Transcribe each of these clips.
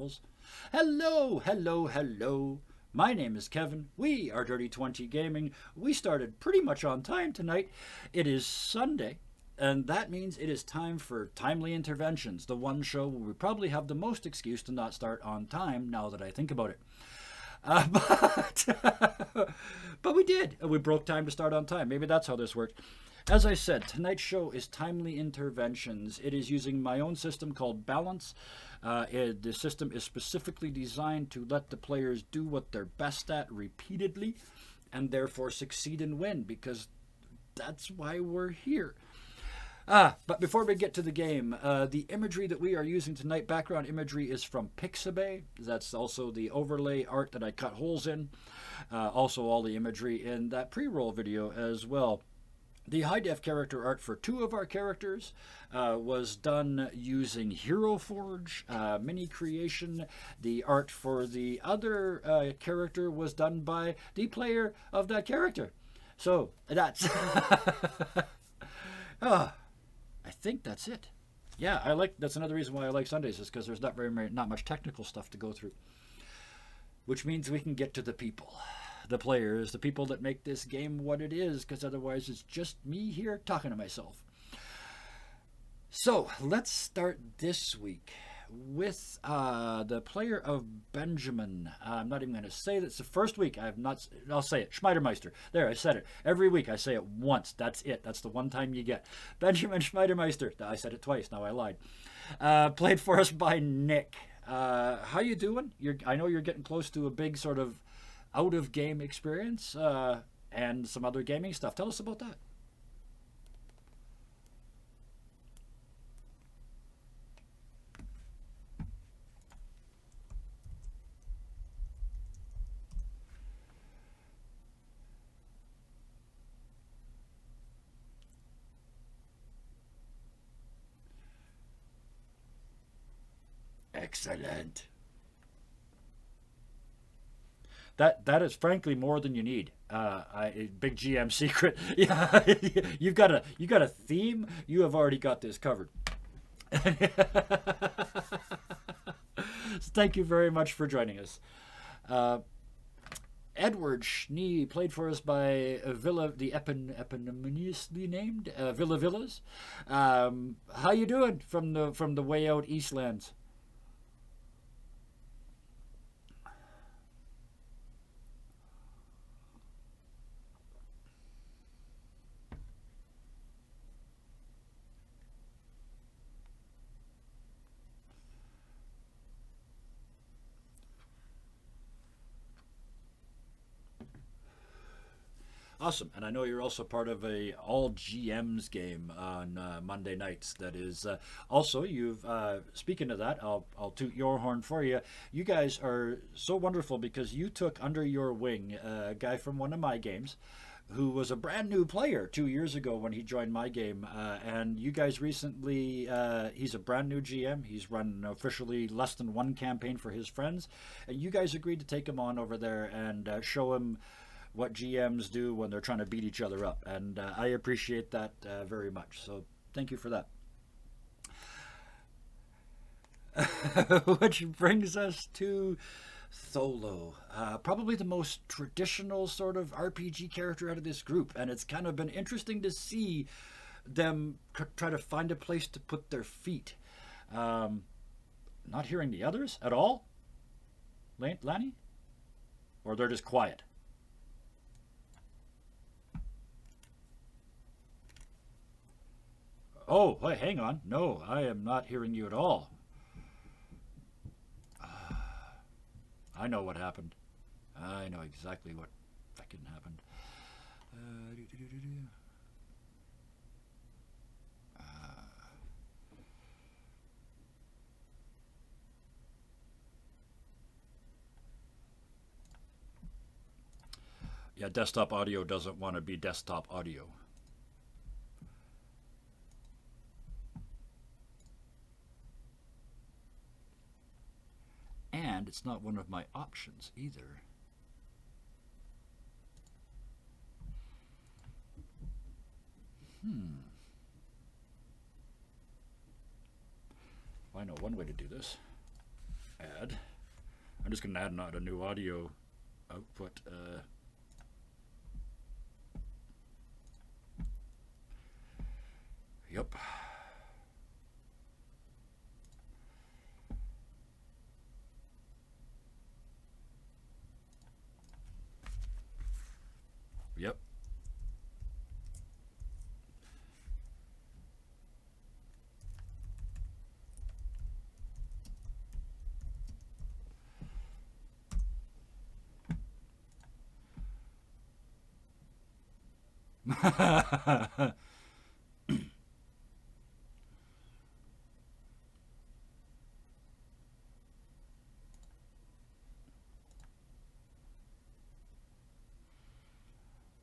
levels. Hello, hello, hello. My name is Kevin. We are Dirty 20 Gaming. We started pretty much on time tonight. It is Sunday, and that means it is time for Timely Interventions, the one show where we probably have the most excuse to not start on time now that I think about it. But we did. We broke time to start on time. Maybe that's how this worked. As I said, tonight's show is Timely Interventions. It is using my own system called Balance. The system is specifically designed to let the players do what they're best at repeatedly and therefore succeed and win, because that's why we're here. But before we get to the game, the imagery that we are using tonight, background imagery, is from Pixabay. That's also the overlay art that I cut holes in. Also all the imagery in that pre-roll video as well. The high-def character art for two of our characters was done using Hero Forge, Mini Creation. The art for the other character was done by the player of that character. So that's... I think that's it. Yeah, that's another reason why I like Sundays, is because there's not much technical stuff to go through. Which means we can get to the people. The players, the people that make this game what it is, because otherwise it's just me here talking to myself. So let's start this week with the player of Benjamin. I'm not even going to say that. It's the first week. I'll say it. Schmeidermeister. There, I said it. Every week I say it once. That's it. That's the one time you get. Benjamin Schmeidermeister. I said it twice. Now I lied. Played for us by Nick. How you doing? I know you're getting close to a big sort of out-of-game experience and some other gaming stuff. Tell us about that. Excellent. That is frankly more than you need. Big GM secret. Yeah, you've got a theme. You have already got this covered. Thank you very much for joining us. Edward Schnee, played for us by Villa, the eponymously named Villa Villas. How you doing from the way out Eastlands? Awesome, and I know you're also part of a all GMs game on Monday nights. That is also you've. Speaking of that, I'll toot your horn for you. You guys are so wonderful because you took under your wing a guy from one of my games, who was a brand new player 2 years ago when he joined my game, and you guys recently. He's a brand new GM. He's run officially less than one campaign for his friends, and you guys agreed to take him on over there and show him what GMs do when they're trying to beat each other up, and I appreciate that very much. So thank you for that. Which brings us to Tholo, probably the most traditional sort of RPG character out of this group, and it's kind of been interesting to see them try to find a place to put their feet. Not hearing the others at all, Lanny, or they're just quiet. Oh, wait, hang on. No, I am not hearing you at all. I know what happened. I know exactly what fucking happened. Yeah, desktop audio doesn't want to be desktop audio. And it's not one of my options either. I know one way to do this. add. I'm just going to add a new audio output. Yep. Yep.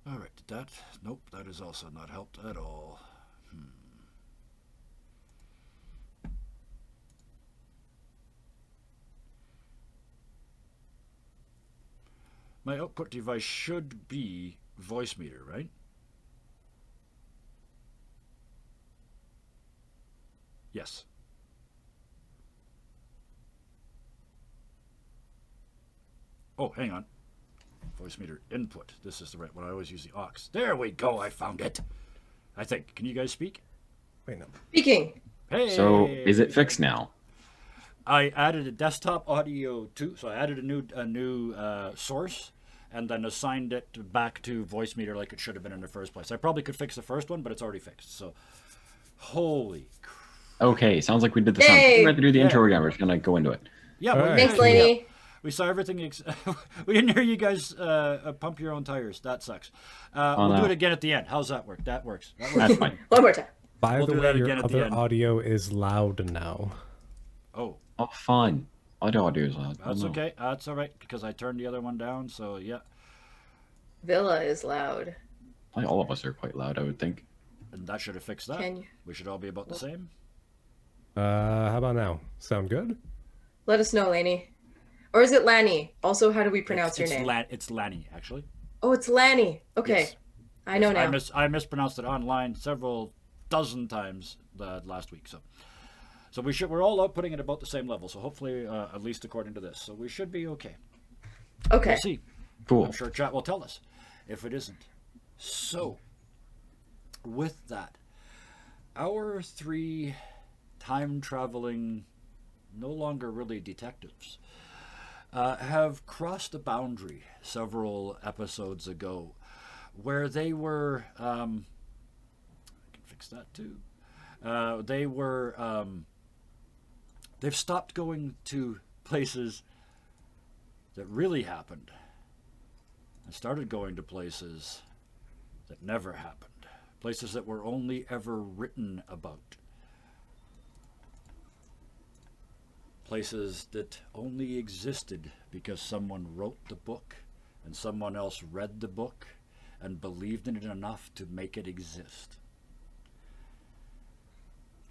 All right, did that? Nope, that has also not helped at all. My output device should be voice meter, right? Yes. Oh, hang on. Voice meter input. This is the right one. I always use the aux. There we go. I found it. I think. Can you guys speak? Wait, no. Speaking. Hey. So is it fixed now? I added a desktop audio too. So I added a new source, and then assigned it back to voice meter like it should have been in the first place. I probably could fix the first one, but it's already fixed. So, holy. Okay, sounds like we did the sound. Yay! We have to do the Yeah. intro again. We're just gonna go into it. Yeah. All Well, right. Thanks, yeah, Lainey. yeah. We saw everything. We didn't hear you guys pump your own tires. That sucks. We'll do no. it again at the end. How's that work? That works. That works. That's fine. One more time. By We'll the do way, that your again at the other end. audio is loud now. Oh, Oh, fun. Audio is loud. that's Oh, no. okay. That's all right because I turned the other one down. So yeah, Villa is loud. Probably all of us are quite loud, I would think. and that should have fixed that. Can you? We should all be about the same. How about now? Sound good? Let us know, Lainey. Or is it Lanny? Also, how do we pronounce your name? It's Lanny, actually. Oh, it's Lanny. Okay. Yes. I know now. I mispronounced it online several dozen times last week. So we're all outputting at about the same level. So hopefully, at least according to this, so we should be okay. Okay. We'll see. Cool. I'm sure chat will tell us if it isn't. So, with that, our three time-traveling, no longer really detectives, have crossed a boundary several episodes ago where they were, I can fix that too, they've stopped going to places that really happened and started going to places that never happened, places that were only ever written about, places that only existed because someone wrote the book and someone else read the book and believed in it enough to make it exist.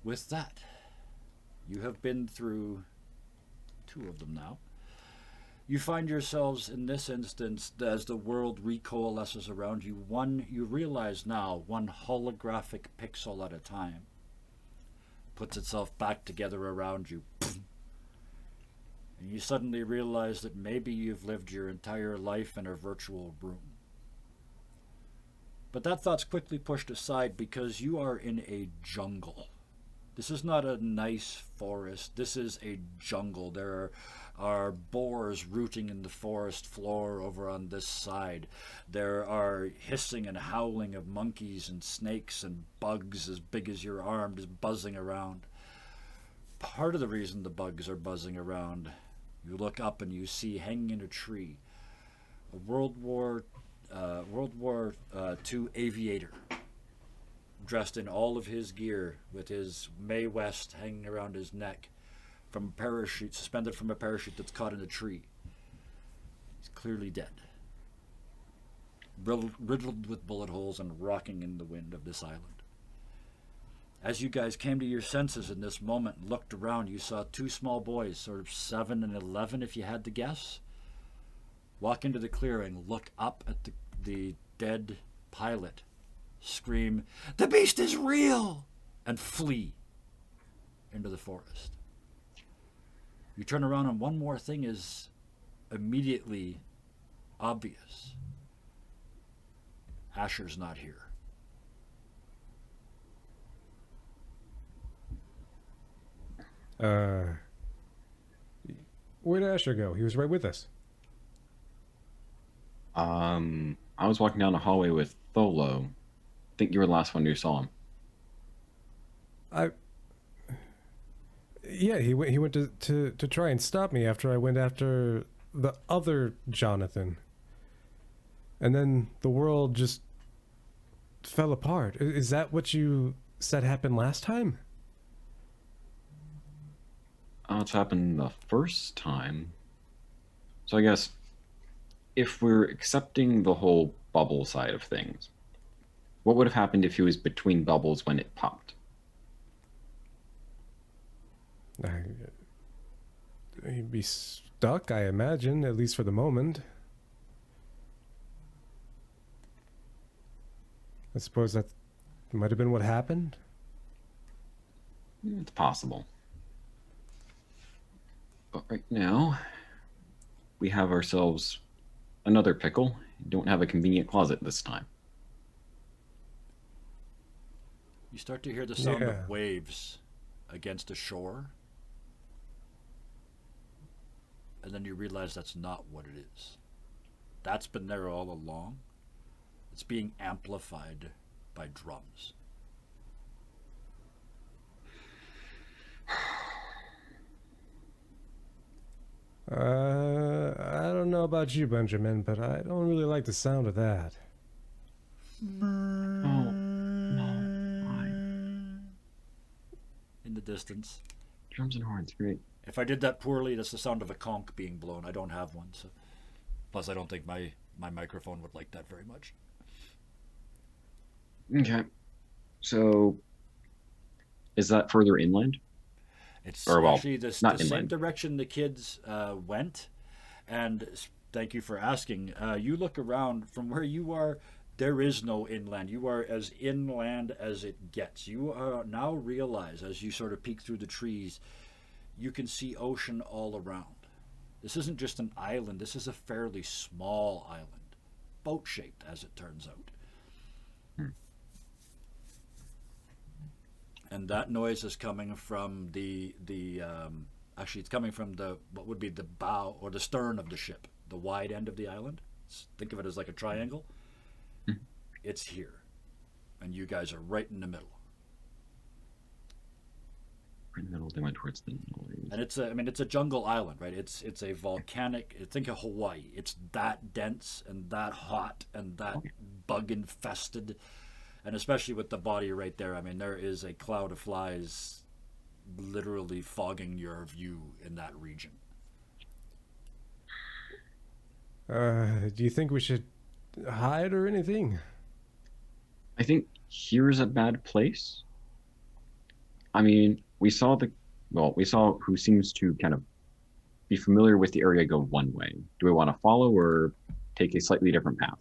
With that, you have been through 2 of them now. You find yourselves in this instance, as the world recoalesces around you, you realize now, one holographic pixel at a time puts itself back together around you. And you suddenly realize that maybe you've lived your entire life in a virtual room. But that thought's quickly pushed aside because you are in a jungle. This is not a nice forest. This is a jungle. There are boars rooting in the forest floor over on this side. There are hissing and howling of monkeys and snakes and bugs as big as your arm just buzzing around. Part of the reason the bugs are buzzing around, you look up and you see hanging in a tree a World War II aviator, dressed in all of his gear with his Mae West hanging around his neck, from a parachute, suspended from a parachute that's caught in a tree. He's clearly dead, riddled with bullet holes and rocking in the wind of this island. As you guys came to your senses in this moment and looked around, you saw 2 small boys, sort of 7 and 11 if you had to guess, walk into the clearing, look up at the dead pilot, scream, "The beast is real!" and flee into the forest. You turn around and one more thing is immediately obvious. Asher's not here. Where'd Asher go? He was right with us. I was walking down the hallway with Tholo. I think you were the last one who saw him. Yeah, he went to try and stop me after I went after the other Jonathan. And then the world just fell apart. Is that what you said happened last time? It's happened the first time. So I guess if we're accepting the whole bubble side of things, what would have happened if he was between bubbles when it popped? He'd be stuck, I imagine, at least for the moment. I suppose that might have been what happened. It's possible. But right now, we have ourselves another pickle. Don't have a convenient closet this time. You start to hear the sound Yeah. of waves against the shore. And then you realize that's not what it is. That's been there all along. It's being amplified by drums. I don't know about you, Benjamin, but I don't really like the sound of that. Oh, no. Why? In the distance. Drums and horns, great. If I did that poorly, that's the sound of a conch being blown. I don't have one, so. Plus, I don't think my microphone would like that very much. Okay. So, is that further inland? It's Or, well, actually the not same inland. direction the kids went. And thank you for asking. You look around from where you are, there is no inland. You are as inland as it gets. You now realize, as you sort of peek through the trees, you can see ocean all around. This isn't just an island. This is a fairly small island. Boat-shaped, as it turns out. And that noise is coming from actually it's coming from what would be the bow or the stern of the ship, the wide end of the island. Think of it as like a triangle. It's here, and you guys are right in the middle. Right in the middle, they went towards the noise. And it's a jungle island, right? It's a volcanic. Think of Hawaii. It's that dense and that hot and that bug infested. And especially with the body right there, I mean, there is a cloud of flies literally fogging your view in that region. Do you think we should hide or anything? I think here's a bad place. I mean, we saw who seems to kind of be familiar with the area go one way. Do we want to follow or take a slightly different path?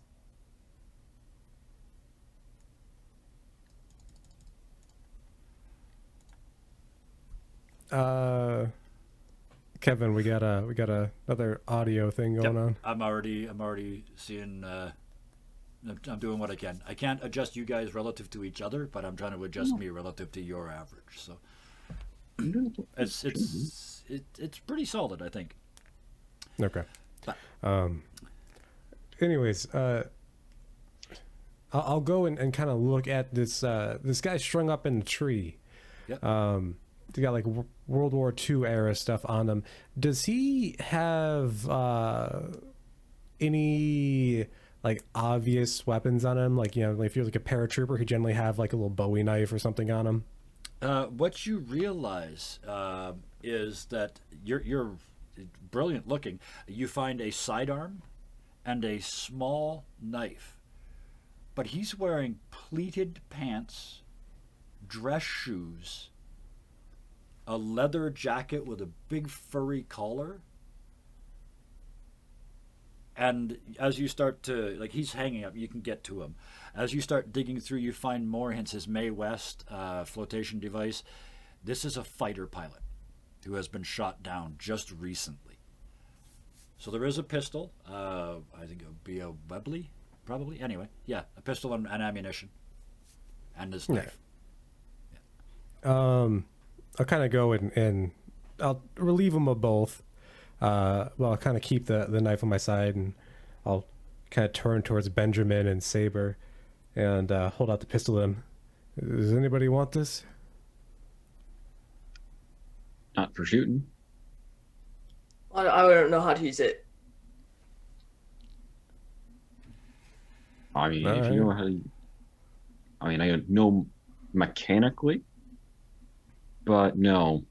Kevin, we got another audio thing going on. I'm already seeing. I'm doing what I can. I can't adjust you guys relative to each other, but I'm trying to adjust me relative to your average. So it's pretty solid, I think. Okay. But, anyways, I'll go and kind of look at this guy strung up in a tree. Yep. They got like World War II era stuff on him. Does he have any like obvious weapons on him? Like, you know, like if you're like a paratrooper, he generally have like a little Bowie knife or something on him. What you realize is that you're brilliant looking. You find a sidearm and a small knife, but he's wearing pleated pants, dress shoes, a leather jacket with a big furry collar. And as you start to, like, he's hanging up, you can get to him. As you start digging through, you find more hints. His Mae West flotation device. This is a fighter pilot. who has been shot down just recently. So there is a pistol. I think it would be a Webley, probably. Anyway, yeah, a pistol and ammunition. And his knife. I'll kind of go and I'll relieve them of both. Well, I'll kind of keep the knife on my side, and I'll kind of turn towards Benjamin and Saber and hold out the pistol to them. Does anybody want this? Not for shooting. I don't know how to use it. I mean, if you know how to... I mean, I know mechanically, but no.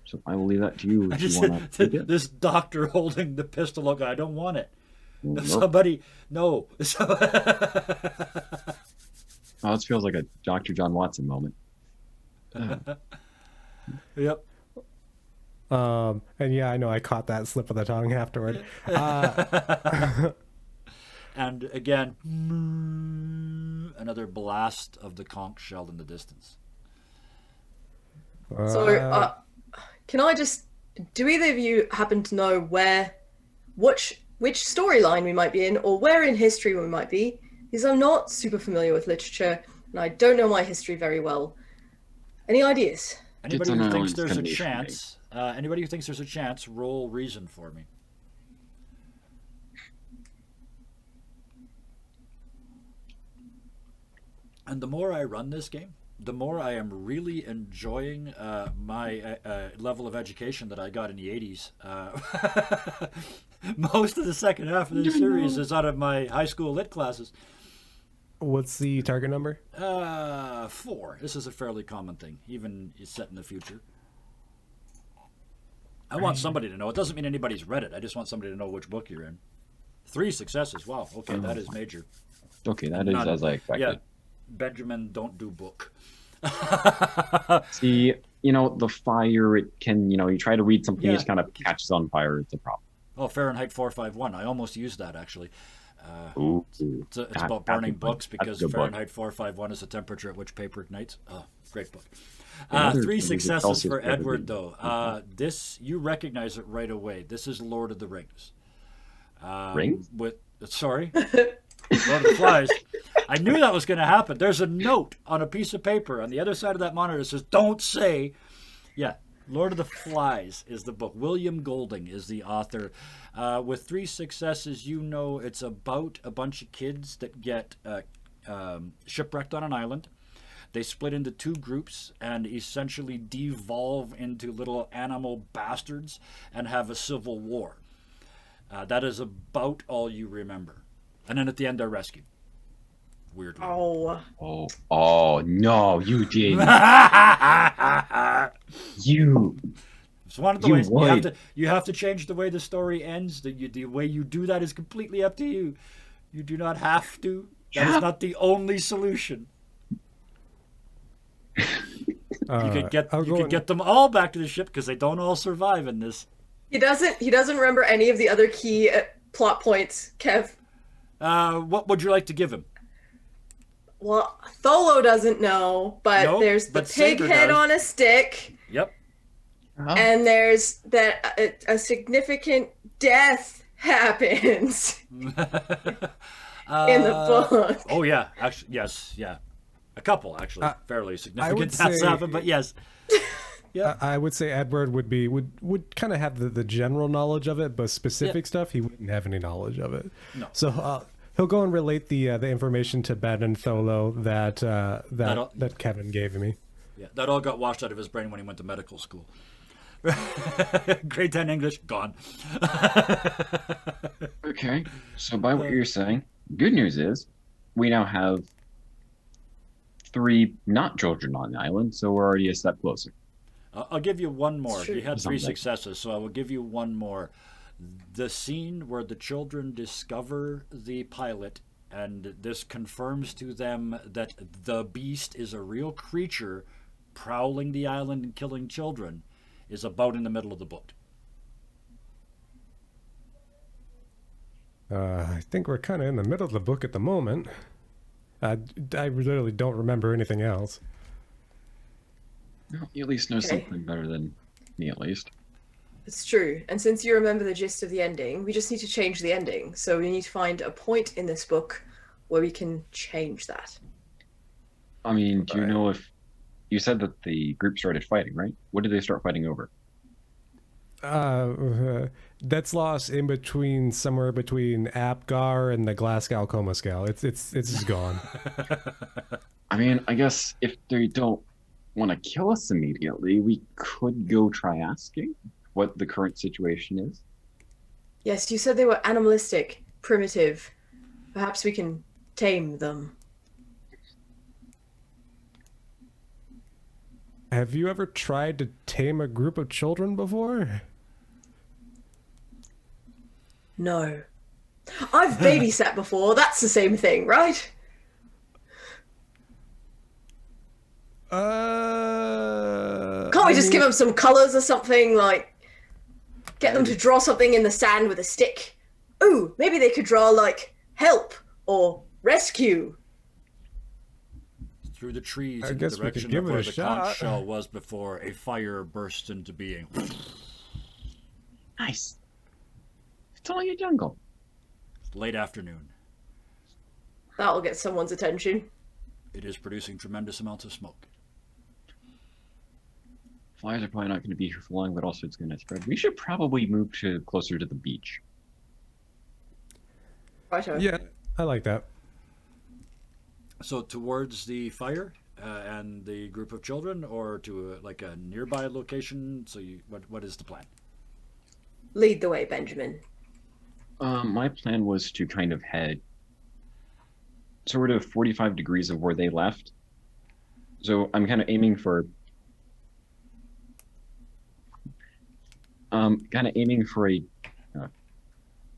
So I will leave that to you if you want to take it. This doctor holding the pistol. Look, I don't want it. Nope. Somebody, no. Oh, this feels like a Dr. John Watson moment. Yep. And yeah, I know I caught that slip of the tongue afterward. And again, another blast of the conch shell in the distance. So, can I just... Do either of you happen to know which storyline we might be in, or where in history we might be? Because I'm not super familiar with literature, and I don't know my history very well. Any ideas? Anybody who thinks there's a chance, roll reason for me. And the more I run this game, the more I am really enjoying my level of education that I got in the 80s. Most of the second half of the series is out of my high school lit classes. What's the target number? 4. This is a fairly common thing, even set in the future. I want somebody to know. It doesn't mean anybody's read it. I just want somebody to know which book you're in. 3 successes. Wow. Okay, that is major. Okay, that is as I expected. Yeah. Benjamin, don't do book. See, the fire, it can, you try to read something, it kind of catches on fire. It's a problem. Oh, Fahrenheit 451. I almost used that, actually. It's about burning books because Fahrenheit 451 is the temperature at which paper ignites. Oh, great book. 3 successes for Edward, though. This, you recognize it right away. This is Lord of the Rings. Rings? Sorry. Lord of the Flies. I knew that was going to happen. There's a note on a piece of paper on the other side of that monitor that says, don't say. Yeah, Lord of the Flies is the book. William Golding is the author. With 3 successes, it's about a bunch of kids that get shipwrecked on an island. They split into 2 groups and essentially devolve into little animal bastards and have a civil war. That is about all you remember. And then at the end, they're rescued. Weirdly. Oh, no, you didn't. It's one of the ways. You have to change the way the story ends. The way you do that is completely up to you. You do not have to. That is not the only solution. You could get them all back to the ship because they don't all survive in this. He doesn't remember any of the other key plot points, Kev. What would you like to give him? Well, Tholo doesn't know, but there's the pig head on a stick. Yep. And there's that a significant death happens in the book. Oh yeah, actually, yes, yeah, a couple actually, fairly significant deaths happen, but yes. Yeah, I would say Edward would kind of have the general knowledge of it, but specific stuff he wouldn't have any knowledge of it. No. So he'll go and relate the information to Ben and Tholo that Kevin gave me. Yeah, that all got washed out of his brain when he went to medical school. Grade 10 English gone. Okay, so by what you're saying, good news is we now have 3 not children on the island, so we're already a step closer. I'll give you one more. Sure. You had 3 successes, so I will give you one more. The scene where the children discover the pilot, and this confirms to them that the beast is a real creature prowling the island and killing children, is about in the middle of the book. I think we're kind of in the middle of the book at the moment. I literally don't remember anything else. Well, you at least know Okay. something better than me, at least. It's true. And since you remember the gist of the ending, we just need to change the ending. So we need to find a point in this book where we can change that. I mean, do you Right. know if you said that the group started fighting, right? What did they start fighting over? That's lost in between somewhere between Apgar and the Glasgow coma scale. It's just gone. I mean, I guess if they don't want to kill us immediately, we could go try asking what the current situation is. Yes, you said they were animalistic, primitive. Perhaps we can tame them. Have you ever tried to tame a group of children before? No. I've babysat before. That's the same thing, right? Can't we just give them some colors or something? Like, get them to draw something in the sand with a stick. Ooh, maybe they could draw, like, help or rescue. Through the trees I in the guess we could direction give of it where a the shot. conch shell was before, a fire burst into being. Nice. It's only a jungle. Late afternoon. That'll get someone's attention. It is producing tremendous amounts of smoke. Fires are probably not going to be here for long, but also it's going to spread. We should probably move to closer to the beach. Righto. Yeah, I like that. So towards the fire and the group of children, or to like a nearby location. So what is the plan? Lead the way, Benjamin. My plan was to kind of head sort of 45 degrees of where they left. So I'm kind of aiming for a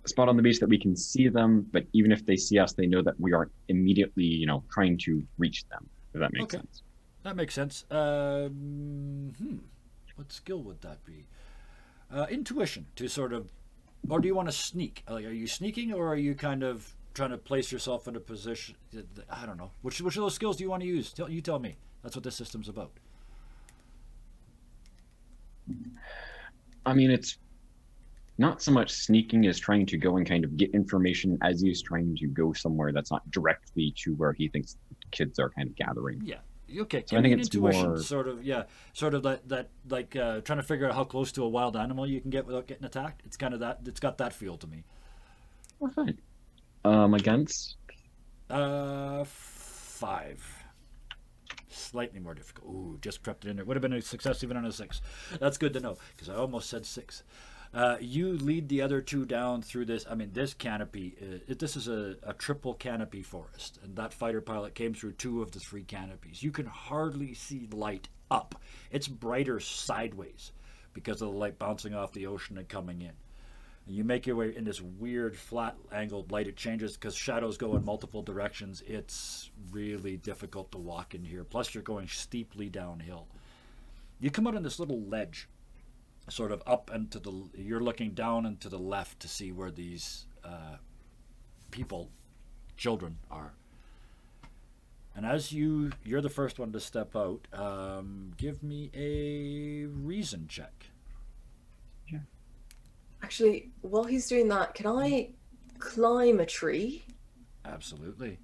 spot on the beach that we can see them, but even if they see us, they know that we aren't immediately, trying to reach them. If that makes Okay. sense. That makes sense. What skill would that be? Intuition to sort of, or do you want to sneak? Like, are you sneaking, or are you kind of trying to place yourself in a position? I don't know. Which of those skills do you want to use? You tell me. That's what this system's about. I mean, it's not so much sneaking as trying to go and kind of get information as he's trying to go somewhere that's not directly to where he thinks kids are kind of gathering. Yeah. Okay. So Give I me think an it's intuition, more- sort of that like trying to figure out how close to a wild animal you can get without getting attacked. It's kind of that. It's got that feel to me. Well, fine. Against 5. Slightly more difficult. Ooh, just crept it in there. Would have been a success even on a 6. That's good to know, because I almost said 6. You lead the other two down through this. I mean, this canopy, this is a triple canopy forest, and that fighter pilot came through 2 of the 3 canopies. You can hardly see light up. It's brighter sideways because of the light bouncing off the ocean and coming in. And you make your way in this weird flat angled light. It changes because shadows go in multiple directions. It's really difficult to walk in here. Plus, you're going steeply downhill. You come out on this little ledge, sort of up and to the. You're looking down and to the left to see where these children are. And as you're the first one to step out. Give me a reason check. Actually, while he's doing that, can I climb a tree? Absolutely.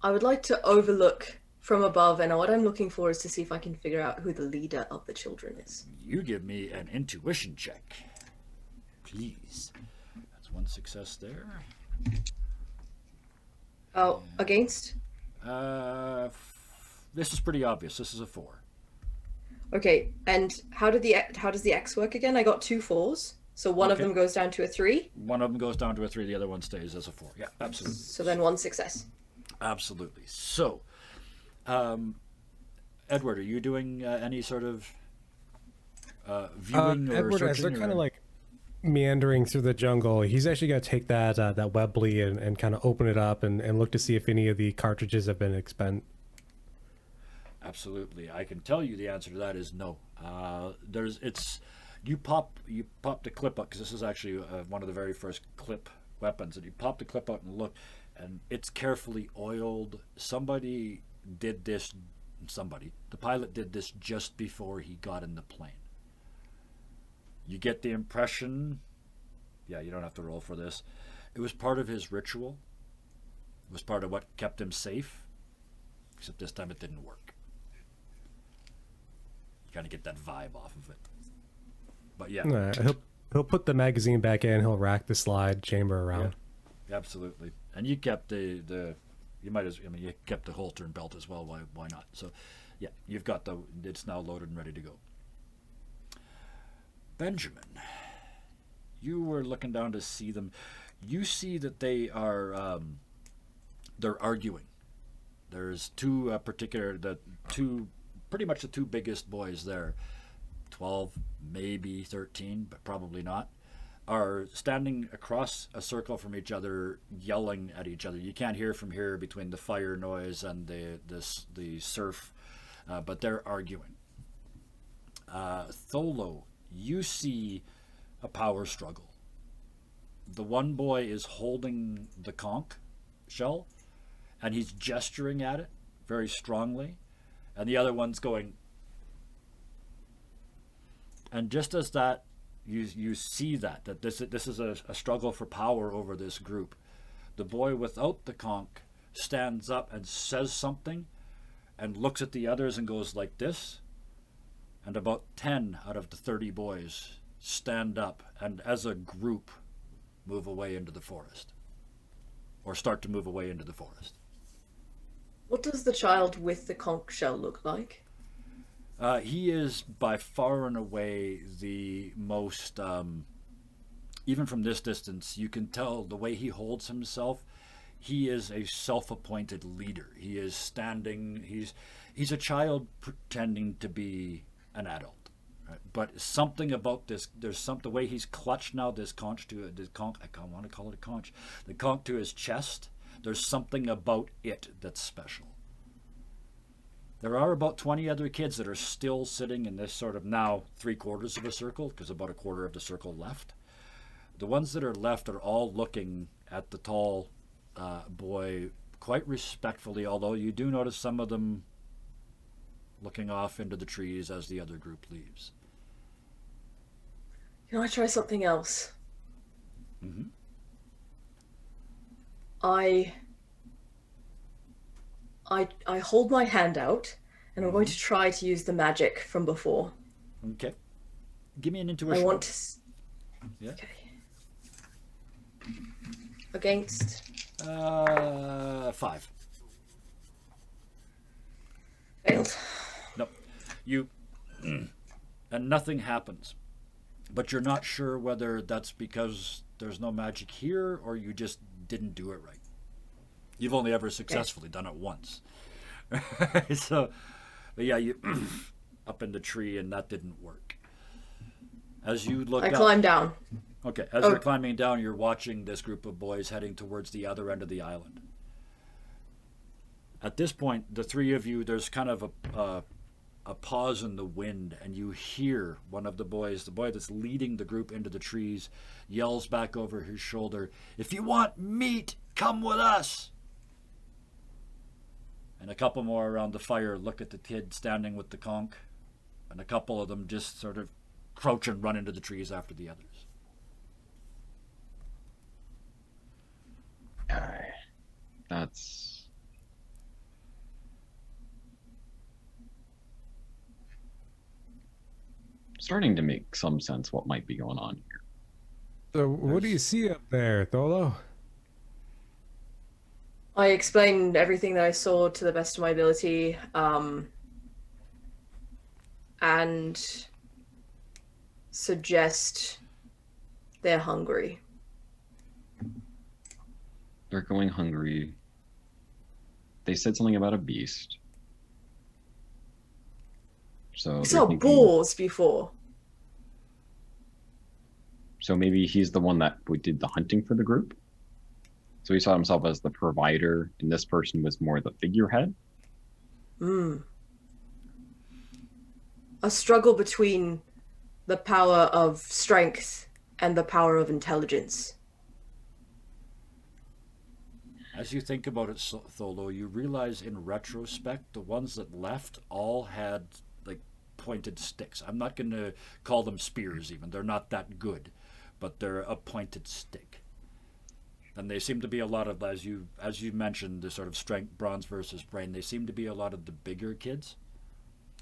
I would like to overlook from above, and what I'm looking for is to see if I can figure out who the leader of the children is. You give me an intuition check, please. That's 1 success there. Oh, against? This is pretty obvious. This is a 4. Okay, and how does the X work again? I got 2 4s, so one of Okay. them goes down to a 3. One of them goes down to a 3. The other one stays as a 4. Yeah, absolutely. So then 1 success. Absolutely. So, Edward, are you doing any sort of viewing or Edward, as searching? they're kind of like meandering through the jungle, he's actually going to take that Webley and kind of open it up and look to see if any of the cartridges have been expended. Absolutely. I can tell you the answer to that is no. You pop the clip out, because this is actually one of the very first clip weapons, and you pop the clip out and look. and it's carefully oiled. Did this. The pilot did this just before he got in the plane. You get the impression, yeah, you don't have to roll for this. It was part of his ritual. It was part of what kept him safe. Except this time it didn't work. You kind of get that vibe off of it. But yeah. He'll put the magazine back in. He'll rack the slide chamber around. Yeah, absolutely. And you kept you kept the holster and belt as well. Why not? So, yeah, you've got it's now loaded and ready to go. Benjamin, you were looking down to see them. You see that they are they're arguing. There's pretty much the two biggest boys there, 12, maybe 13, but probably not, are standing across a circle from each other, yelling at each other. You can't hear from here between the fire noise and the surf, but they're arguing. Tholo, you see a power struggle. The one boy is holding the conch shell, and he's gesturing at it very strongly, and the other one's going. And just as that, you see that this is a struggle for power over this group. The boy without the conch stands up and says something, and looks at the others and goes like this. And about 10 out of the 30 boys stand up and as a group move away into the forest. Or start to move away into the forest. What does the child with the conch shell look like? He is by far and away the most, even from this distance, you can tell the way he holds himself. He is a self-appointed leader. He is standing, he's a child pretending to be an adult, right? But something about this, the way he's clutched now this conch I don't want to call it a conch, the conch to his chest. There's something about it that's special. There are about 20 other kids that are still sitting in this sort of now 3/4 of a circle, because about a quarter of the circle left. The ones that are left are all looking at the tall boy quite respectfully, although you do notice some of them looking off into the trees as the other group leaves. Can I try something else? Mm-hmm. I hold my hand out, and I'm going to try to use the magic from before. Okay. Give me an intuition. I want to... Yeah. Okay. Against? 5. Failed. No. You... and nothing happens. But you're not sure whether that's because there's no magic here, or you just didn't do it right. You've only ever successfully done it once. So, but yeah, you up in the tree, and that didn't work. As you look up, climb down. Okay, as you're climbing down, you're watching this group of boys heading towards the other end of the island. At this point, the three of you, there's kind of a pause in the wind, and you hear one of the boys, the boy that's leading the group into the trees, yells back over his shoulder, "If you want meat, come with us!" And a couple more around the fire look at the kid standing with the conch, and a couple of them just sort of crouch and run into the trees after the others. That's... starting to make some sense what might be going on here. So what do you see up there, Tholo? I explained everything that I saw to the best of my ability, and suggest they're hungry. They're going hungry. They said something about a beast. So I saw boars before. So maybe he's the one that did the hunting for the group? So he saw himself as the provider, and this person was more the figurehead? A struggle between the power of strength and the power of intelligence. As you think about it, Tholo, you realize in retrospect the ones that left all had like pointed sticks. I'm not going to call them spears even. They're not that good, but they're a pointed stick. And they seem to be a lot of, as you mentioned, the sort of strength, bronze versus brain. They seem to be a lot of the bigger kids.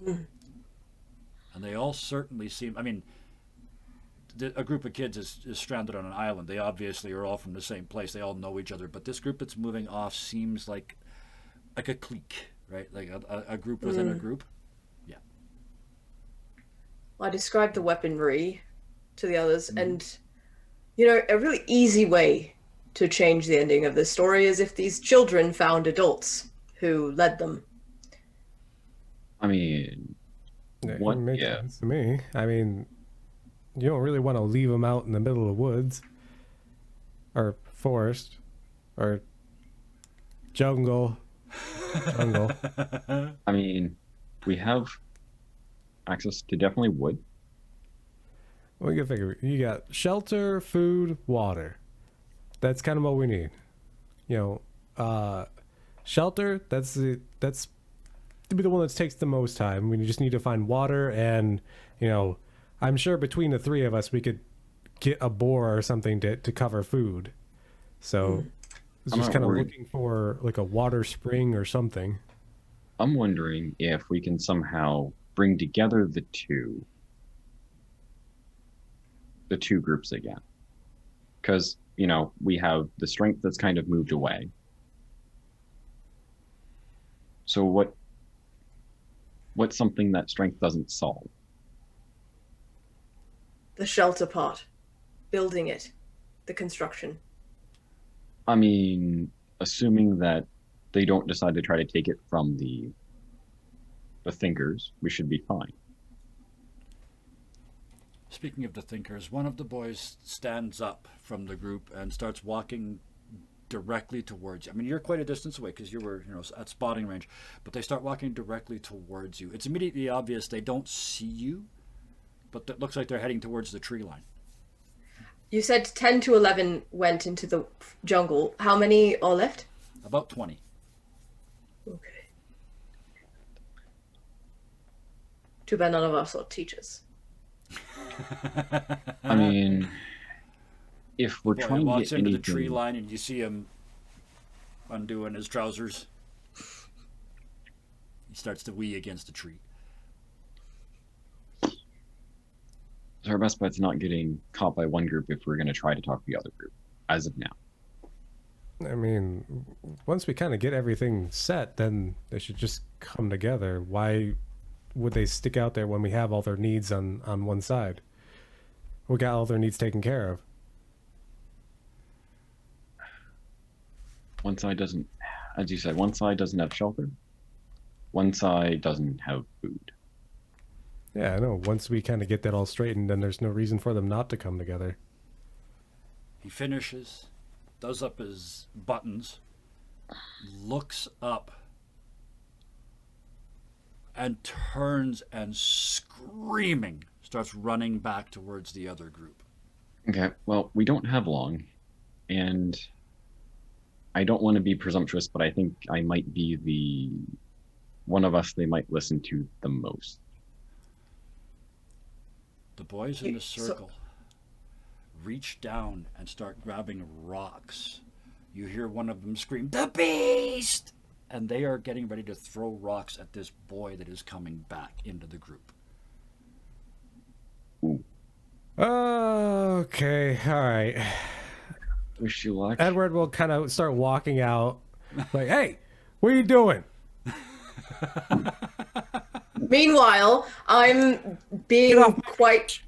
And they all certainly seem, I mean, a group of kids is stranded on an island. They obviously are all from the same place. They all know each other. But this group that's moving off seems like a clique, right? Like a group within a group. Yeah. I described the weaponry to the others, and, you know, a really easy way to change the ending of this story is if these children found adults who led them. I mean, It makes sense to me. I mean, you don't really want to leave them out in the middle of the woods or forest or jungle. I mean, we have access to definitely wood. Well, you gotta figure, you got shelter, food, water. That's kind of what we need. You know, shelter, that's to be the one that takes the most time. We just need to find water, and, you know, I'm sure between the three of us we could get a boar or something to cover food. So it's just kind of looking for like a water spring or something. I'm wondering if we can somehow bring together the two groups again. Because, you know, we have the strength that's kind of moved away. So what's something that strength doesn't solve? The shelter part, building it, the construction. I mean, assuming that they don't decide to try to take it from the thinkers, we should be fine. Speaking of the thinkers, one of the boys stands up from the group and starts walking directly towards you. I mean, you're quite a distance away because you were, you know, at spotting range, but they start walking directly towards you. It's immediately obvious they don't see you, but it looks like they're heading towards the tree line. You said 10 to 11 went into the jungle. How many are left? About 20. Okay. Too bad none of us are teachers. I mean, if we're Boy, trying he to walks get into anything, the tree line and you see him undoing his trousers. He starts to wee against the tree. so our best bet's not getting caught by one group if we're going to try to talk to the other group, as of now. I mean, once we kind of get everything set, then they should just come together. Why would they stick out there when we have all their needs on one side? We got all their needs taken care of. One side doesn't, as you said, one side doesn't have shelter. One side doesn't have food. Yeah, I know. Once we kind of get that all straightened, then there's no reason for them not to come together. He finishes, does up his buttons, looks up, and turns and screaming starts running back towards the other group. Okay, well, we don't have long, and I don't want to be presumptuous, but I think I might be the one of us they might listen to the most. The boys in the circle reach down and start grabbing rocks. You hear one of them scream, "The beast!" And they are getting ready to throw rocks at this boy that is coming back into the group. Ooh, Okay, all right. wish you luck. Edward will kind of start walking out, like, "Hey, what are you doing?" Meanwhile, I'm being quite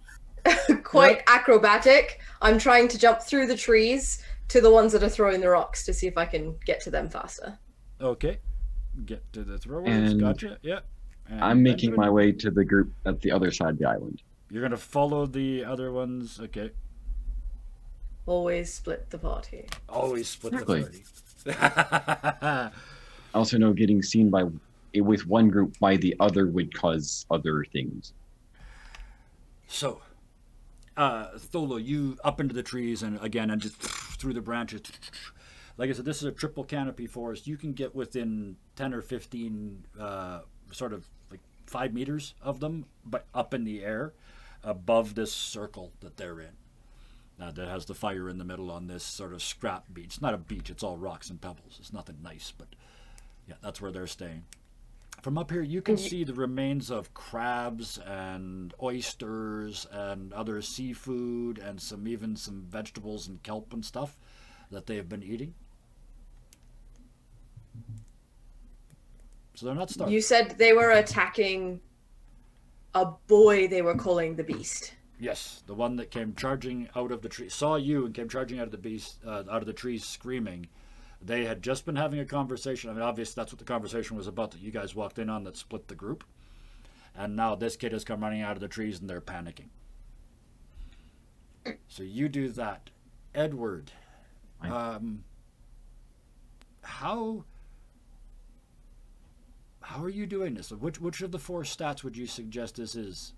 acrobatic. I'm trying to jump through the trees to the ones that are throwing the rocks to see if I can get to them faster. Okay. Get to the throwers. And Gotcha. Yeah. And I'm making Benjamin, my way to the group at the other side of the island. You're going to follow the other ones. Okay. Always split the party. Always split Exactly. the party. I also know getting seen with one group by the other would cause other things. So, Tholo, you up into the trees and again, and just through the branches. like I said, this is a triple canopy forest. You can get within 10 or 15 sort of like 5 meters of them, but up in the air above this circle that they're in. That has the fire in the middle on this sort of scrap beach. It's not a beach, it's all rocks and pebbles. It's nothing nice, but yeah, that's where they're staying. From up here, you can see the remains of crabs and oysters and other seafood and even some vegetables and kelp and stuff that they've been eating. So they're not starving. You said they were attacking a boy they were calling the beast. Yes, the one that came charging out of the tree, saw you and came charging out of the beast, out of the trees screaming. They had just been having a conversation. I mean, obviously that's what the conversation was about that you guys walked in on that split the group. And now this kid has come running out of the trees and they're panicking. So you do that. Edward, how are you doing this? Which of the 4 stats would you suggest this is?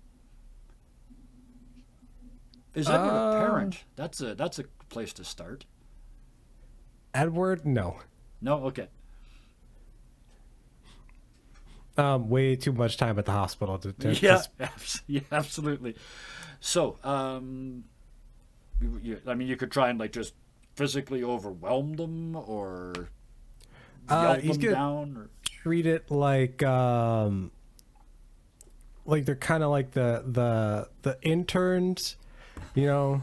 Is Edward a parent? That's a place to start. Edward, no. No, okay. Way too much time at the hospital Yeah, absolutely. So, you could try and like just physically overwhelm them or yell them down, or treat it like they're kind of like the interns, you know,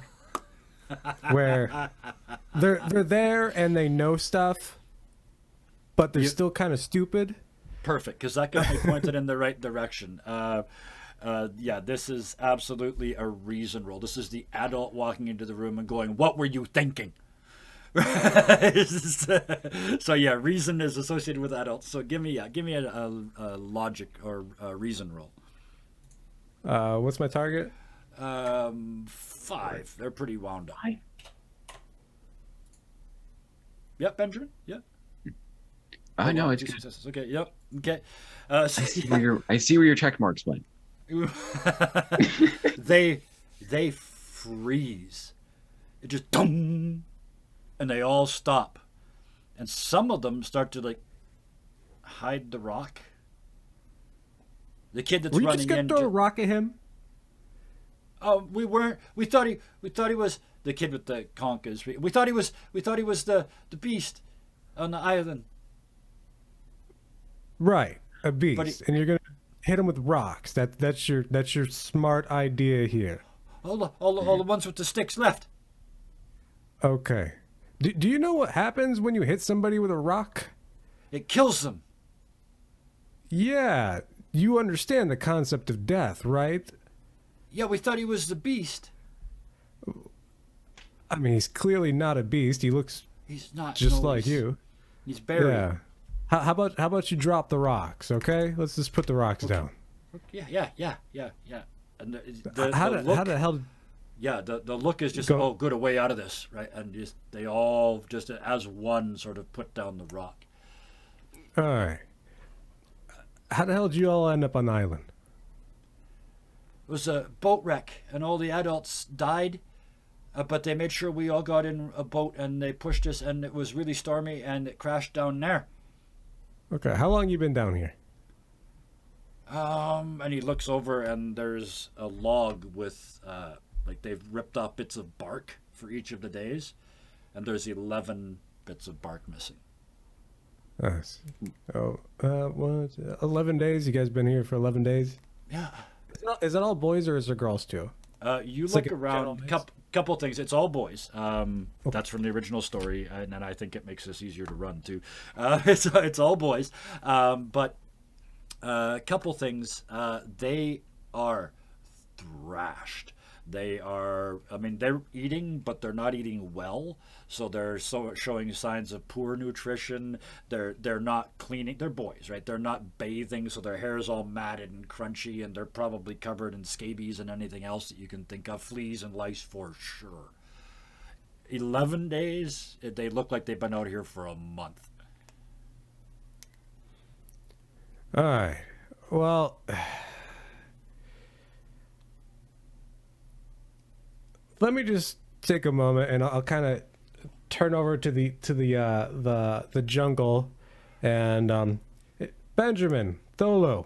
where they're there and they know stuff, but they're still kind of stupid. Perfect, because that got me pointed in the right direction. Yeah, this is absolutely a reason roll. This is the adult walking into the room and going, "What were you thinking?" So yeah, reason is associated with adults. So give me a logic or a reason roll. What's my target? 5. They're pretty wound up. Yep, Benjamin. Yep. No, it's good. Successes. Okay. Yep. Okay. I see where your check marks went. They freeze. It just dum, and they all stop, and some of them start to like hide the rock. The kid that's Were you running just gonna in. throw a rock at him? Oh, we weren't. We thought he was the kid with the conches. We thought he was the beast on the island. Right, a beast, and you're gonna hit him with rocks. That's your smart idea here. All the ones with the sticks left. Okay. Do you know what happens when you hit somebody with a rock? It kills them. Yeah, you understand the concept of death, right? Yeah, we thought he was the beast. I mean, he's clearly not a beast. He looks He's not just like you. He's buried. Yeah. How about you drop the rocks, okay? Let's just put the rocks down. Yeah. And How the look, the hell? Yeah, the look is just good, a way out of this, right? And just they all just as one sort of put down the rock. All right. How the hell did you all end up on the island? It was a boat wreck, and all the adults died. But they made sure we all got in a boat, and they pushed us, and it was really stormy, and it crashed down there. Okay, how long you been down here? And he looks over, and there's a log with, like they've ripped off bits of bark for each of the days, and there's 11 bits of bark missing. Nice. Oh, 11 days? You guys been here for 11 days? Yeah. Is it all boys or is there girls too? You It's look like a around, general couple things. It's all boys. That's from the original story, and I think it makes this easier to run too. It's all boys, but a couple things. They are thrashed. They are. I mean, they're eating, but they're not eating well. So they're showing signs of poor nutrition. They're not cleaning. They're boys, right? They're not bathing, so their hair is all matted and crunchy, and they're probably covered in scabies and anything else that you can think of, fleas and lice for sure. 11 days. They look like they've been out here for a month. All right. Well, let me just take a moment and I'll kind of turn over to the jungle, and Benjamin, Tholo,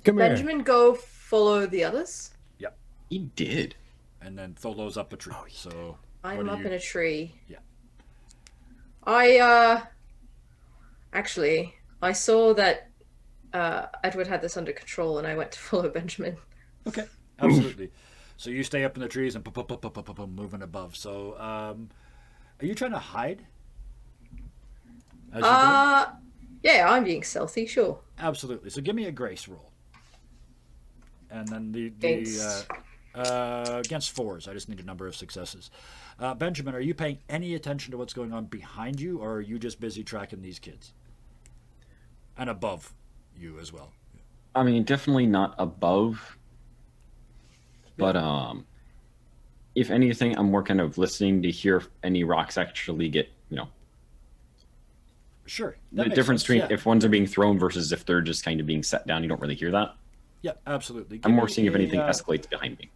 come here. Benjamin, go follow the others. Yep. He did. And then Tholo's up a tree. So I'm up in a tree. Yeah. Actually, I saw that Edward had this under control, and I went to follow Benjamin. Okay, absolutely. So you stay up in the trees and moving above. So, are you trying to hide? As you go? Yeah, I'm being stealthy, sure. Absolutely. So give me a grace roll. And then Against- against fours. I just need a number of successes. Benjamin, are you paying any attention to what's going on behind you, or are you just busy tracking these kids? And above you as well. I mean, definitely not above. But if anything, I'm more kind of listening to hear if any rocks actually get, Sure. the difference between yeah. if ones are being thrown versus if they're just kind of being set down. You don't really hear that. Yeah, absolutely. I'm more seeing if anything escalates behind me.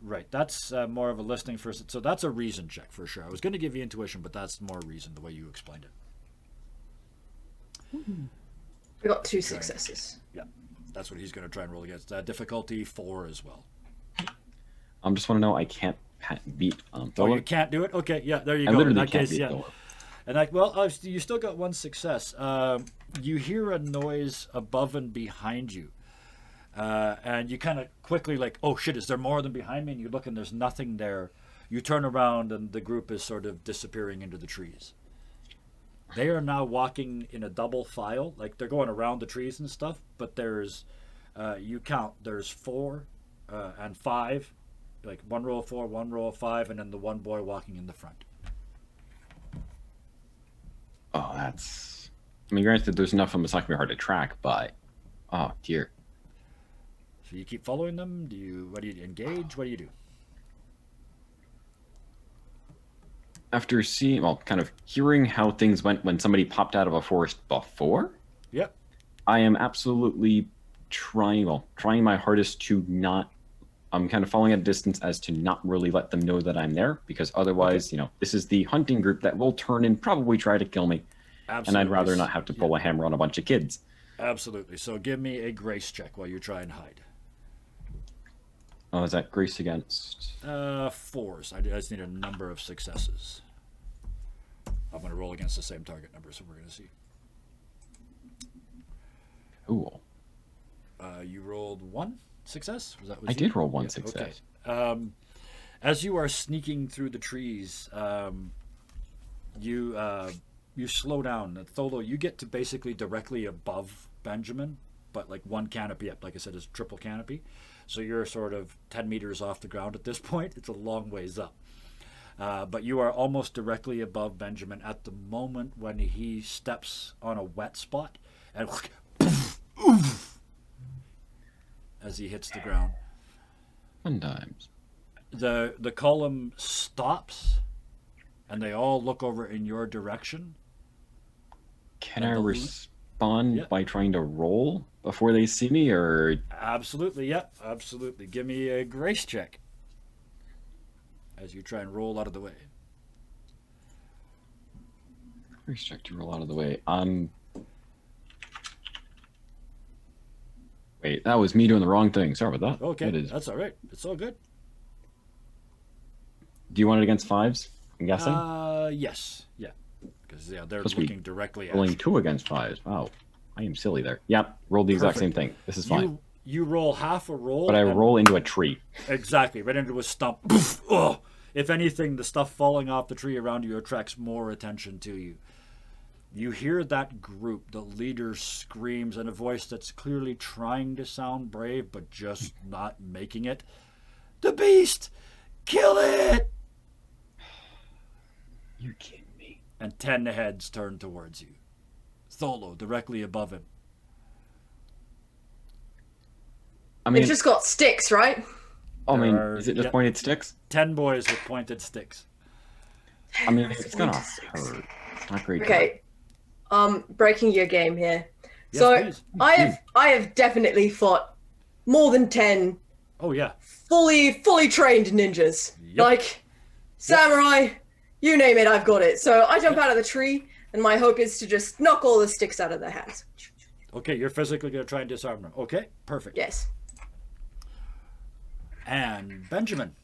Right. That's more of a listening first. So that's a reason check for sure. I was going to give you intuition, but that's more reason the way you explained it. We got 2 successes. Yeah. That's what he's going to try and roll against. Difficulty 4 as well. I just want to know I can't beat Oh, Tholo. you can't do it? Okay, yeah, there you I go. In literally that can't case, beat yeah. Tholo. And you still got 1 success. You hear a noise above and behind you. And you kind of quickly oh shit, is there more than behind me? And you look and there's nothing there. You turn around and the group is sort of disappearing into the trees. They are now walking in a double file, like they're going around the trees and stuff, but there's, you count, there's 4 and 5, like 1 row of 4, 1 row of 5, and then the one boy walking in the front. Oh, that's. I mean, granted, there's enough of them. It's not gonna be hard to track, but oh dear. So you keep following them? What do you engage? What do you do? After seeing, kind of hearing how things went when somebody popped out of a forest before, Yep. I am absolutely trying my hardest to not. I'm kind of falling at a distance as to not really let them know that I'm there, because otherwise, this is the hunting group that will turn and probably try to kill me. Absolutely. And I'd rather not have to pull a hammer on a bunch of kids. Absolutely. So give me a grace check while you try and hide. Oh, is that grace against? 4s. I just need a number of successes. I'm going to roll against the same target number, so we're going to see. Cool. You rolled 1 success? Was I did roll 1 success. Okay. As you are sneaking through the trees, you slow down. Tholo, you get to basically directly above Benjamin, but like 1 canopy up. Like I said, it's triple canopy. So you're sort of 10 meters off the ground at this point. It's a long ways up. But you are almost directly above Benjamin at the moment when he steps on a wet spot and as he hits the ground. Fun times. The column stops and they all look over in your direction. Can And I the- respond Yeah. by trying to roll before they see me, or Absolutely, yep, absolutely. Give me a grace check as you try and roll out of the way. grace check to roll out of the way? Wait, that was me doing the wrong thing. Sorry about that. Okay, It is. that's all right. It's all good. Do you want it against 5s? I'm guessing. Yes, yeah, because they're Supposed to be looking directly at Rolling you. 2 against 5s. Wow, I am silly there. Yep, rolled the exact same thing. This is fine. You roll half a roll, But I and- roll into a tree. exactly right into a stump. Oh, if anything, the stuff falling off the tree around you attracts more attention to you. You hear that group, the leader screams in a voice that's clearly trying to sound brave, but just not making it. The beast! Kill it! You're kidding me. And 10 heads turn towards you. Tholo, directly above him. I mean, They've just got sticks, right? There are- is it just yep. pointed sticks? 10 boys with pointed sticks. I mean, it's gonna Pointed sticks. hurt. It's not great. Okay. Breaking your game here. Yes, So please. I have definitely fought more than 10 Oh, yeah. fully trained ninjas. Yep. Like samurai, you name it, I've got it. So I jump out of the tree, and my hope is to just knock all the sticks out of their hands. Okay, you're physically going to try and disarm them. Okay, perfect. Yes. And Benjamin.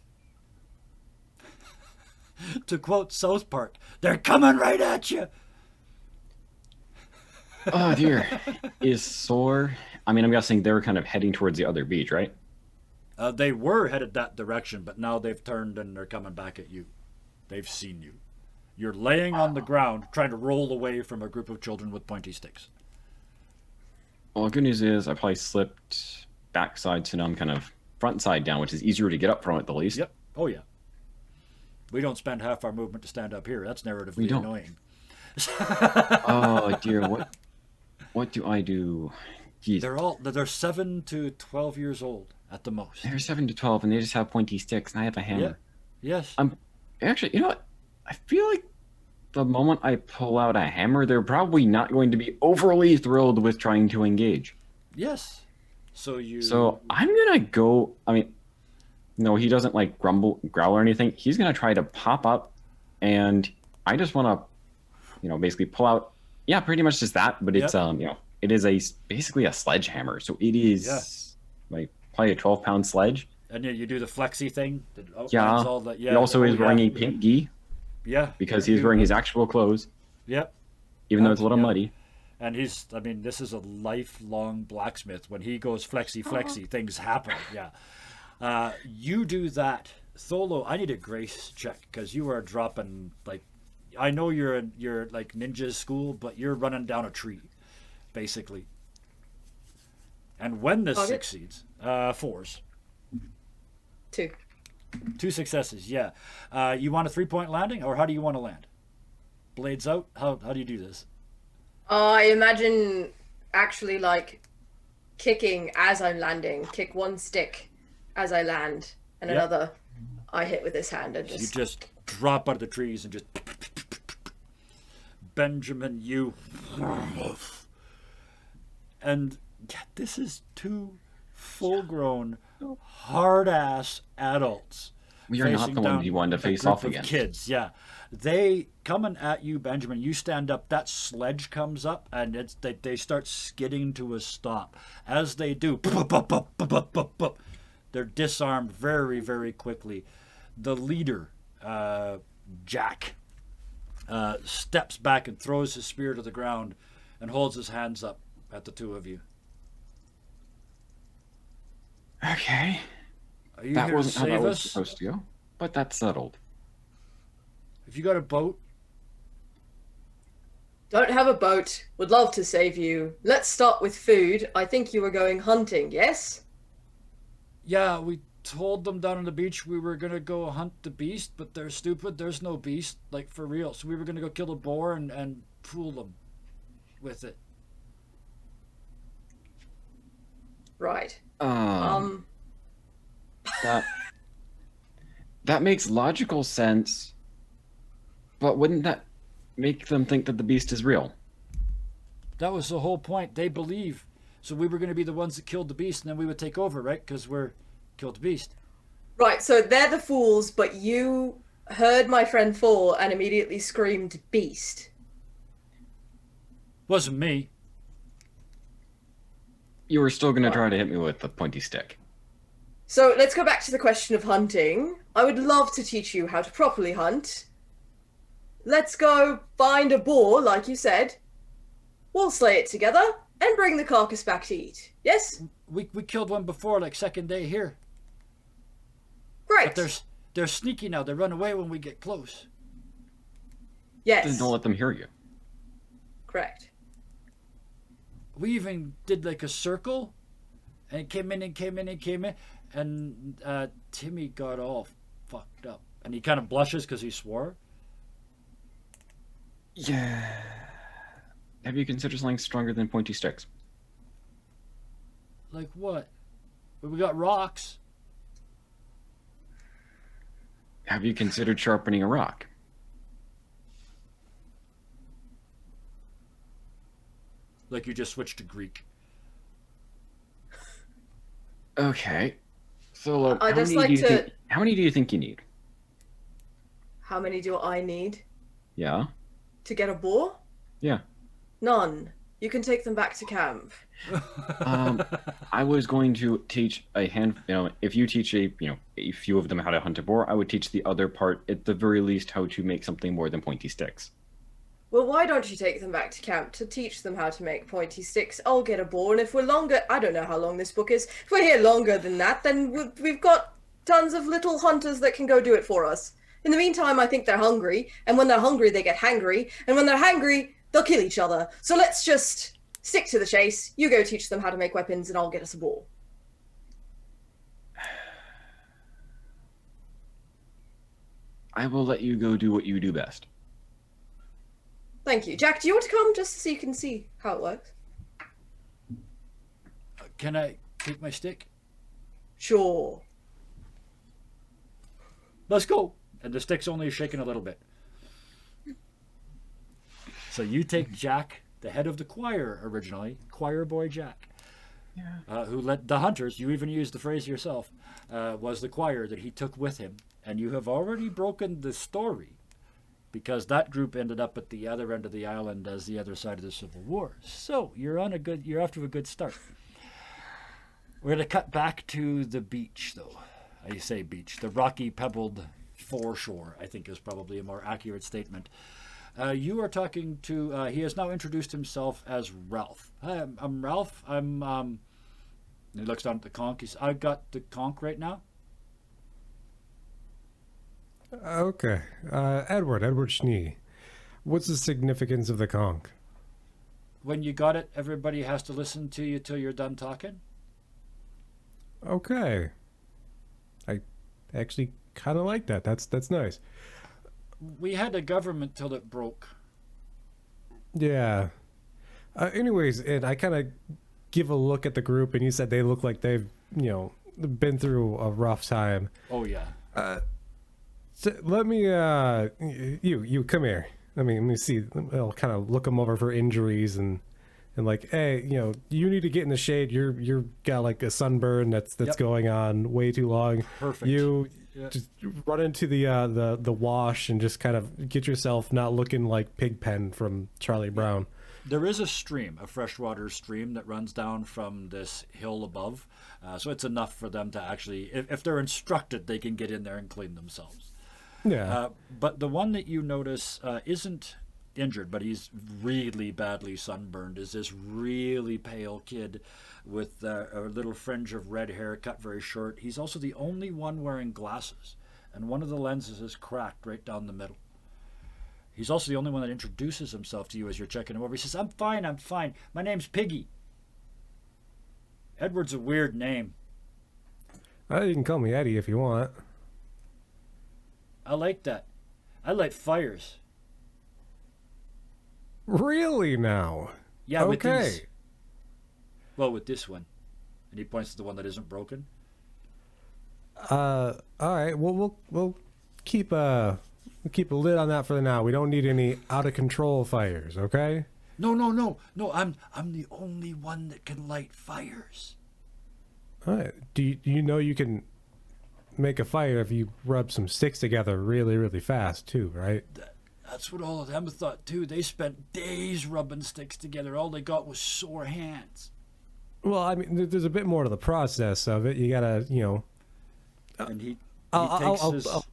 To quote South Park, they're coming right at you. Oh dear. Is Soar? I mean, I'm guessing they were kind of heading towards the other beach, right? They were headed that direction, but now they've turned and they're coming back at you. They've seen you. You're laying on the ground trying to roll away from a group of children with pointy sticks. Well, the good news is I probably slipped backside, so now I'm kind of front side down, which is easier to get up from at the least. Yep. Oh, yeah. We don't spend half our movement to stand up here. That's narratively We don't. annoying. Oh dear, what do I do? Jeez. They're 7 to 12 years old at the most. They're 7 to 12, and they just have pointy sticks, and I have a hammer. Yeah. Yes. Actually, you know what? I feel like the moment I pull out a hammer, they're probably not going to be overly thrilled with trying to engage. Yes. So I'm gonna go. I mean, no, he doesn't like growl or anything. He's gonna try to pop up, and I just want to, basically pull out. Yeah, pretty much just that. But it's it is basically a sledgehammer. So it is like probably a 12-pound sledge. And you do the flexi thing. Yeah. All that, He also is wearing a pink gi. Yeah. Because he's wearing his actual clothes. Yep. Even though it's a little muddy. And this is a lifelong blacksmith. When he goes flexi, things happen. Yeah. You do that. Tholo, I need a grace check because you are dropping, like, I know you're like ninja school, but you're running down a tree, basically. And when this succeeds, 4s. 2. 2 successes, yeah. You want a 3-point landing, or how do you want to land? Blades out? How do you do this? I imagine actually like kicking as I'm landing. Kick one stick as I land, and another I hit with this hand, and just you just drop out of the trees and just Benjamin, you and this is 2 full-grown, hard-ass adults. We are not the ones you wanted to face off against. Kids, yeah. They coming at you, Benjamin. You stand up. That sledge comes up, and they start skidding to a stop. As they do, they're disarmed very, very quickly. The leader, Jack, steps back and throws his spear to the ground and holds his hands up at the 2 of you. Okay. Are you That here wasn't to how save that was us? supposed to go, but that's settled. Have you got a boat? don't have a boat. Would love to save you. Let's start with food. I think you were going hunting, yes? Yeah, we told them down on the beach we were gonna go hunt the beast, but they're stupid. There's no beast, like for real. So we were gonna go kill a boar and fool them with it. Right. That makes logical sense, but wouldn't that make them think that the beast is real? That was the whole point. They believe. So we were gonna be the ones that killed the beast, and then we would take over, right? Because we're killed the beast. Right, so they're the fools, but you heard my friend fall and immediately screamed beast. Wasn't me. You were still gonna try to hit me with the pointy stick. So let's go back to the question of hunting. I would love to teach you how to properly hunt. Let's go find a boar, like you said. We'll slay it together and bring the carcass back to eat. Yes? We killed one before, like second day here. Great. But they're sneaky now. They run away when we get close. Yes. Then don't let them hear you. Correct. We even did like a circle, and it came in and came in and came in, and Timmy got all fucked up, and he kind of blushes because he swore. Yeah. Have you considered something stronger than pointy sticks? Like what? Well, we got rocks. Have you considered sharpening a rock? Like you just switched to Greek. Okay. So, I just like to... how many do you think you need? How many do I need Yeah. to get a boar? Yeah. None. You can take them back to camp. I was going to teach if you teach a few of them how to hunt a boar, I would teach the other part, at the very least, how to make something more than pointy sticks. Well, why don't you take them back to camp to teach them how to make pointy sticks? I'll get a boar, and if we're longer, I don't know how long this book is. If we're here longer than that, then we've got tons of little hunters that can go do it for us. In the meantime, I think they're hungry, and when they're hungry, they get hangry, and when they're hangry, they'll kill each other. So let's just stick to the chase. You go teach them how to make weapons, and I'll get us a boar. I will let you go do what you do best. Thank you. Jack, do you want to come just so you can see how it works? Can I take my stick? Sure. Let's go. And the stick's only shaking a little bit. So you take Jack, the head of the choir originally, choir boy Jack, who led the hunters, you even used the phrase yourself, was the choir that he took with him. And you have already broken the story, because that group ended up at the other end of the island as the other side of the Civil War. So you're off to a good start. We're going to cut back to the beach, though. I say beach, the rocky pebbled foreshore, I think is probably a more accurate statement. You are talking to, he has now introduced himself as Ralph. Hi, I'm Ralph. He looks down at the conch. He says, I've got the conch right now. Okay. Edward Schnee. What's the significance of the conch? When you got it, everybody has to listen to you till you're done talking. Okay. I actually kind of like that. That's nice. We had a government till it broke. Yeah. Anyways, and I kind of give a look at the group, and you said they look like they've, been through a rough time. Oh, yeah. So let me, you come here. Let me see. I'll kind of look them over for injuries and like, hey, you need to get in the shade. You're got like a sunburn that's Yep. going on way too long. Perfect. You Yeah. just run into the wash and just kind of get yourself not looking like Pigpen from Charlie Brown. There is a stream, a freshwater stream that runs down from this hill above. So it's enough for them to actually, if they're instructed, they can get in there and clean themselves. Yeah. But the one that you notice isn't injured, but he's really badly sunburned, is this really pale kid with a little fringe of red hair cut very short. He's also the only one wearing glasses, and one of the lenses is cracked right down the middle. He's also the only one that introduces himself to you as you're checking him over. He says, I'm fine. My name's Piggy. Edward's a weird name. You can call me Eddie if you want. I like that. I light fires. Really now? Yeah, with Okay. these. Well, with this one. And he points to the one that isn't broken. All right. Well, we'll keep a lid on that for now. We don't need any out of control fires, okay? No. I'm the only one that can light fires. All right. Do you know you can make a fire if you rub some sticks together really, really fast too, right? That's what all of them thought too. They spent days rubbing sticks together. All they got was sore hands. Well, I mean, there's a bit more to the process of it. You gotta, And he I'll-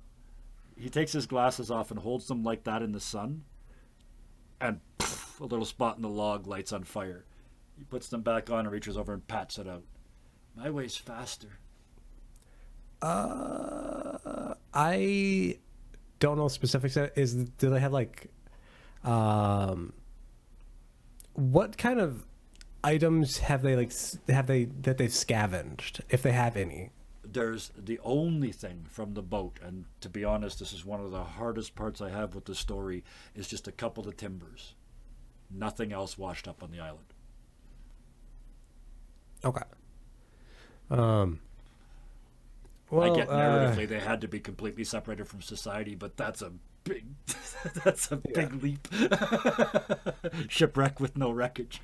he takes his glasses off and holds them like that in the sun. And poof, a little spot in the log lights on fire. He puts them back on and reaches over and pats it out. My way's faster. I don't know specifics. Do they have like, what kind of items have they that they've scavenged, if they have any? There's the only thing from the boat, and to be honest, this is one of the hardest parts I have with the story, is just a couple of timbers. Nothing else washed up on the island. Okay. Well, I get narratively they had to be completely separated from society, but that's a big big leap. Shipwreck with no wreckage.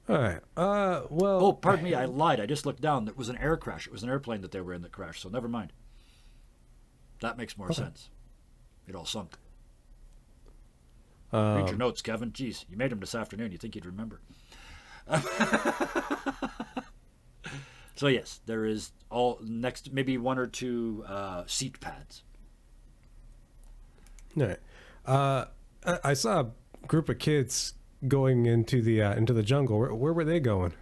all right. Well. Oh, pardon me, I lied. I just looked down. It was an air crash. It was an airplane that they were in that crashed, so never mind. That makes more sense. It all sunk. Um, Read your notes, Kevin. Jeez, you made them this afternoon. You think you'd remember. So yes, there is all next, maybe 1 or 2 seat pads. All right. I saw a group of kids going into the jungle. Where were they going?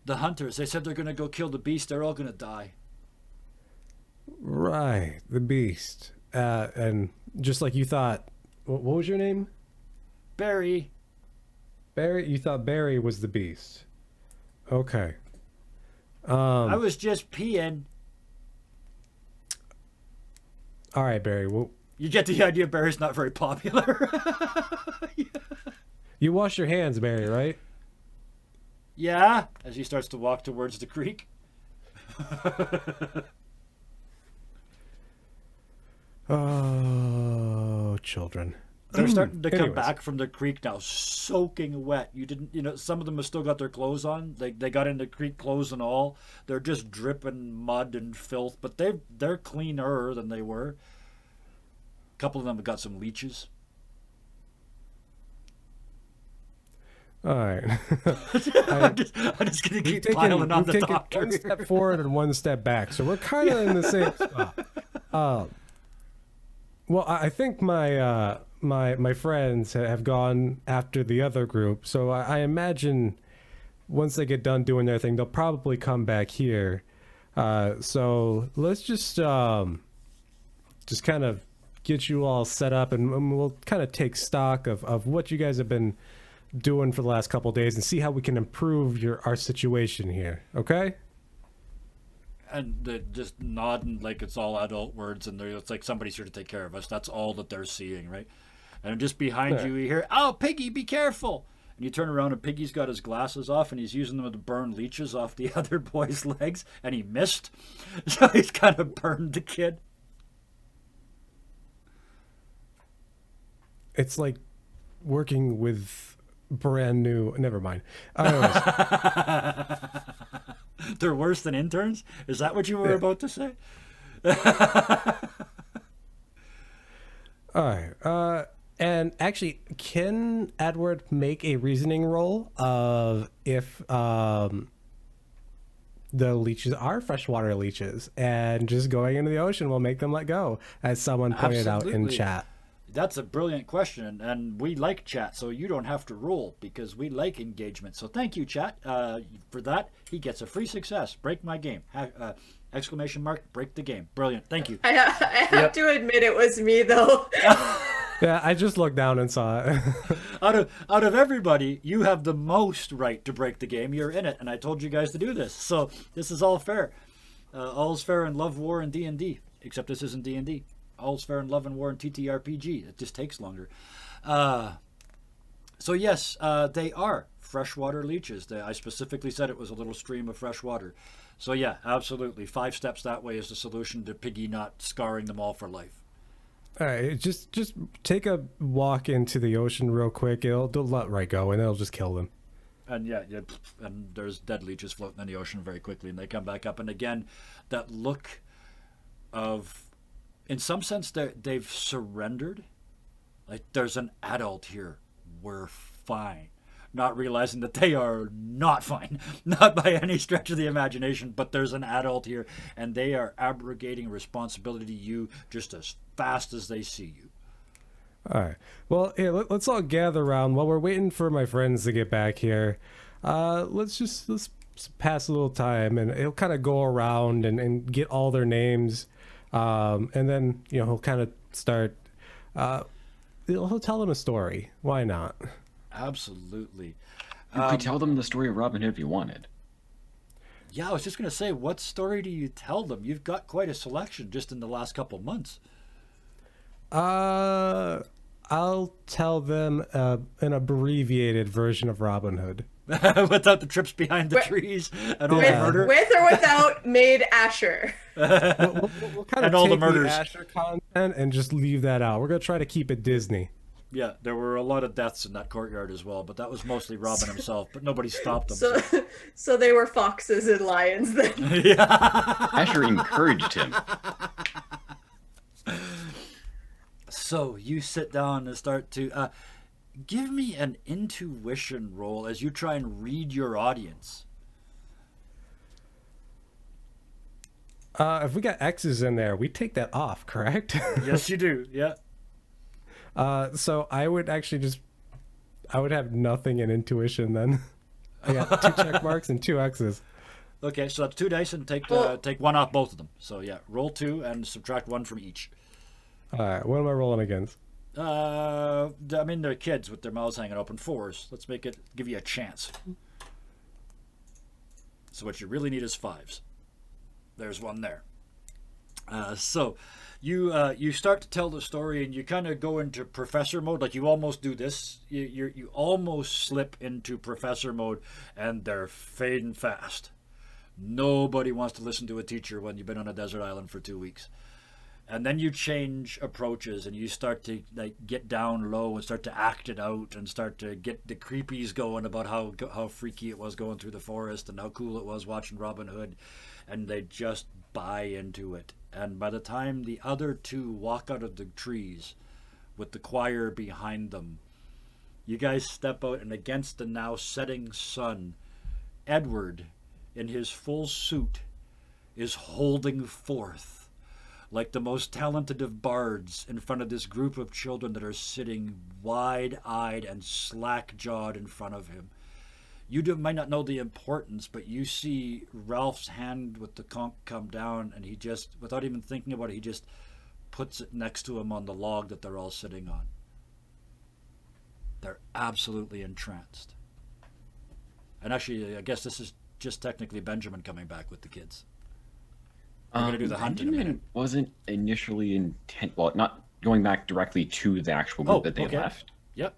The hunters, they said they're going to go kill the beast. They're all going to die. Right, the beast. And just like you thought, what was your name? Barry. Barry. You thought Barry was the beast. Okay. I was just peeing. All right, Barry. Well, You get the idea Barry's not very popular. you wash your hands, Barry, right? Yeah, as he starts to walk towards the creek. Oh, children. They're starting to come Anyways. back from the creek now, soaking wet. You didn't, some of them have still got their clothes on. They got in the creek, clothes and all. They're just dripping mud and filth, but they're cleaner than they were. A couple of them have got some leeches. All right. I'm just going to keep piling on the doctor. One step forward and one step back, so we're kind of in the same spot. Well, I think my friends have gone after the other group, so I imagine once they get done doing their thing, they'll probably come back here. So let's just kind of get you all set up, and we'll kind of take stock of what you guys have been doing for the last couple of days and see how we can improve our situation here. Okay? And they're just nodding like it's all adult words, and it's like somebody's here to take care of us. That's all that they're seeing, right? And just behind you hear, "Oh, Piggy, be careful!" And you turn around, and Piggy's got his glasses off, and he's using them to burn leeches off the other boy's legs, and he missed, so he's kind of burned the kid. It's like working with brand new. Never mind. Anyways. They're worse than interns? Is that what you were about to say? All right. And actually, can Edward make a reasoning roll of if the leeches are freshwater leeches, and just going into the ocean will make them let go, as someone pointed out in Absolutely. chat? That's a brilliant question, and we like chat, so you don't have to roll because we like engagement. So thank you, chat, for that. He gets a free success. Break my game. Exclamation mark, break the game. Brilliant. Thank you. I have to admit it was me though. Yeah, I just looked down and saw it. Out of everybody, you have the most right to break the game. You're in it, and I told you guys to do this. So this is all fair. All's fair in love, war, and D&D. Except this isn't D&D. All's fair in love and war and TTRPG. It just takes longer. So yes, they are freshwater leeches. I specifically said it was a little stream of fresh water. So yeah, absolutely. 5 steps that way is the solution to Piggy not scarring them all for life. All right, just take a walk into the ocean real quick. They'll let right go, and it'll just kill them. And yeah, and there's dead leeches floating in the ocean very quickly, and they come back up. And again, that look of, in some sense, they've surrendered. Like, there's an adult here. We're fine. Not realizing that they are not fine. Not by any stretch of the imagination, but there's an adult here, and they are abrogating responsibility to you just as fast as they see you. All right. Well, here, let's all gather around while we're waiting for my friends to get back here. Let's pass a little time, and he'll kind of go around and get all their names. And then, he'll kind of start, he'll tell them a story. Why not? Absolutely. You could tell them the story of Robin Hood if you wanted. Yeah, I was just going to say, what story do you tell them? You've got quite a selection just in the last couple months. I'll tell them an abbreviated version of Robin Hood. Without the trips behind the trees and all the Yeah. murder. With or without Maid Asher. We'll kind And of all the take murders. Asher content and just leave that out. We're gonna try to keep it Disney. Yeah, there were a lot of deaths in that courtyard as well, but that was mostly Robin himself, but nobody stopped him. So they were foxes and lions then. Yeah. Asher encouraged him. So you sit down and start to give me an intuition roll as you try and read your audience. If we got X's in there, we take that off, correct? Yes, you do. Yeah. So I would actually I would have nothing in intuition then. I got 2 check marks and 2 X's. Okay, so that's 2 dice and take one off both of them. So yeah, roll 2 and subtract 1 from each. All right, what am I rolling against? I mean, they're kids with their mouths hanging open. 4s. Let's give you a chance. So what you really need is 5s. There's 1 there. So you start to tell the story and you kind of go into professor mode. Like you almost do this. You almost slip into professor mode, and they're fading fast. Nobody wants to listen to a teacher when you've been on a desert island for 2 weeks. And then you change approaches and you start to get down low and start to act it out and start to get the creepies going about how freaky it was going through the forest and how cool it was watching Robin Hood, and they just buy into it. And by the time the other 2 walk out of the trees with the choir behind them, you guys step out, and against the now setting sun, Edward, in his full suit, is holding forth like the most talented of bards in front of this group of children that are sitting wide-eyed and slack-jawed in front of him. You might not know the importance, but you see Ralph's hand with the conch come down, and he just, without even thinking about it, he just puts it next to him on the log that they're all sitting on. They're absolutely entranced. And actually, I guess this is just technically Benjamin coming back with the kids. We're going to do the hunt in a minute. Benjamin wasn't initially intent. Well, not going back directly to the actual group that they left. Yep.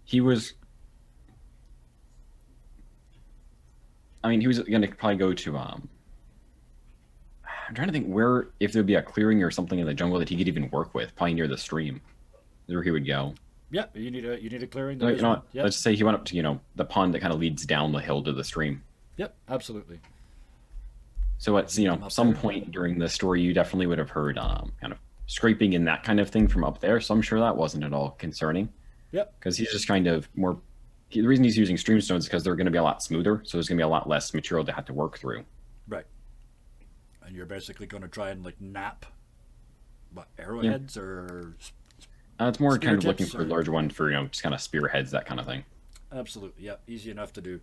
He was. I mean, he was going to probably go to. I'm trying to think if there'd be a clearing or something in the jungle that he could even work with, probably near the stream, is where he would go. Yeah, you need a clearing. You know what? Yep. Let's say he went up to the pond that kind of leads down the hill to the stream. Yep, absolutely. So at some point during the story, you definitely would have heard kind of scraping and that kind of thing from up there. So I'm sure that wasn't at all concerning. Yep. Because he's just kind of more. The reason he's using stream stones is because they're going to be a lot smoother, so there's going to be a lot less material to have to work through. Right. And you're basically going to try and nap, arrowheads or. It's more kind of looking tips, for a larger one for just kind of spearheads, that kind of thing. Absolutely, yeah, easy enough to do.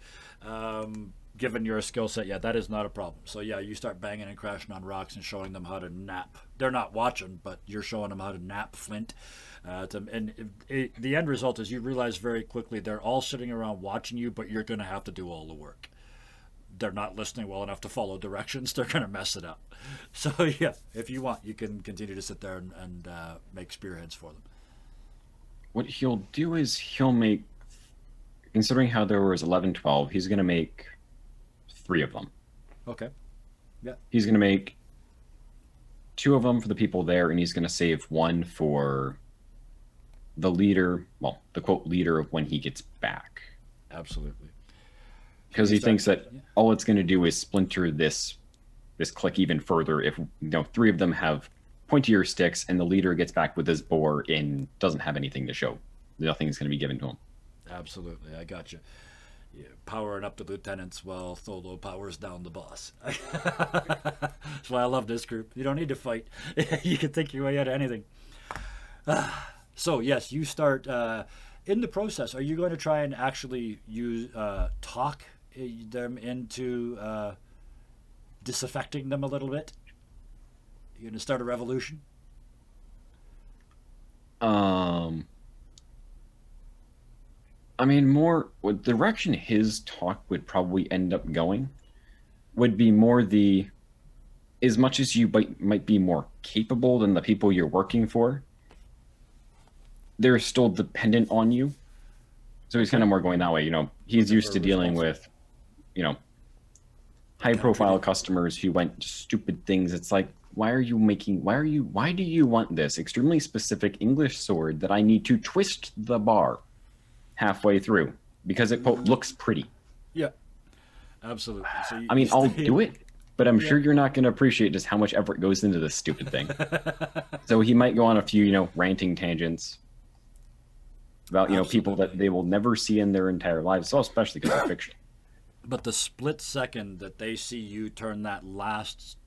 Given your skill set, yeah, that is not a problem. So yeah, you start banging and crashing on rocks and showing them how to nap. They're not watching, but you're showing them how to nap flint. The end result is you realize very quickly they're all sitting around watching you, but you're going to have to do all the work. They're not listening well enough to follow directions. They're going to mess it up. So yeah, if you want, you can continue to sit there and make spearheads for them. What he'll do is he'll make, considering how there was 11, 12, he's going to make 3 of them. Okay. Yeah. He's going to make 2 of them for the people there, and he's going to save 1 for the leader, well, the quote leader of when he gets back. Absolutely. Because he thinks that all it's going to do is splinter this clique even further if 3 of them have pointier sticks and the leader gets back with his boar and doesn't have anything to show. Nothing's going to be given to him. Absolutely, I got you. Powering up the lieutenants while Tholo powers down the boss. That's why I love this group. You don't need to fight. You can think your way out of anything. So yes, you start in the process. Are you going to try and actually talk them into disaffecting them a little bit? You're going to start a revolution? I mean, more what the direction his talk would probably end up going would be more as much as you might be more capable than the people you're working for, they're still dependent on you. So he's kind of more going that way. He's used to dealing with, high profile customers who went stupid things. It's like, why do you want this extremely specific English sword that I need to twist the bar halfway through because it quote looks pretty? Yeah, absolutely. So I'll do it, but I'm sure you're not going to appreciate just how much effort goes into this stupid thing. So he might go on a few, ranting tangents about, people that they will never see in their entire lives, so especially because of fiction. But the split second that they see you turn that last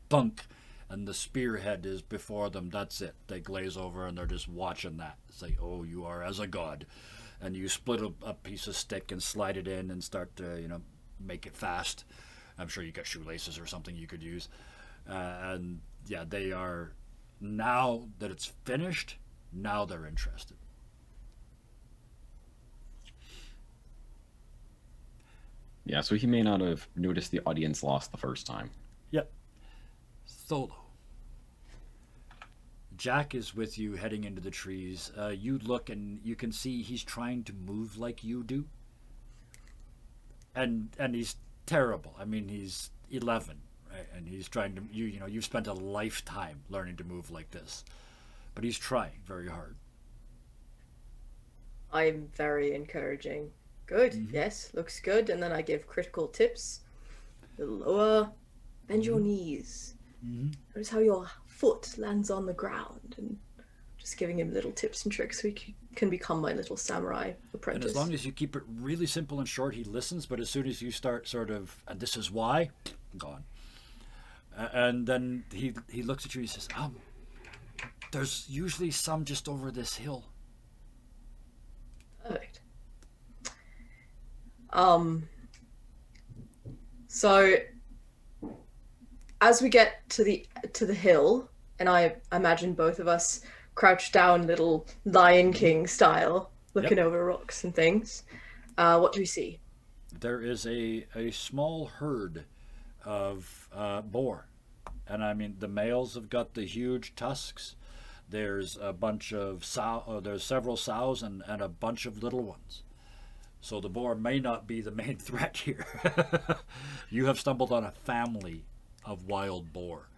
thunk and the spearhead is before them, that's it. They glaze over and they're just watching that. It's like, oh, you are as a god. And you split a piece of stick and slide it in and start to, make it fast. I'm sure you got shoelaces or something you could use. And yeah, they are, now that it's finished, now they're interested. Yeah, so he may not have noticed the audience lost the first time. Yep. Tholo. Jack is with you heading into the trees. You look and you can see he's trying to move like you do. And he's terrible. I mean, he's 11, right? And he's trying to, you've spent a lifetime learning to move like this. But he's trying very hard. I'm very encouraging. Good, yes, looks good. And then I give critical tips. The lower, bend your knees. Notice how your foot lands on the ground. And just giving him little tips and tricks so he can become my little samurai apprentice. And as long as you keep it really simple and short, he listens. But as soon as you start sort of, and this is why, gone. And then he looks at you and he says, there's usually some just over this hill. Perfect. So as we get to the hill, and I imagine both of us crouched down, little Lion King style, looking over rocks and things. What do we see? There is a small herd of boar, and I mean the males have got the huge tusks. There's a bunch of there's several sows and a bunch of little ones. So the boar may not be the main threat here. You have stumbled on a family of wild boar.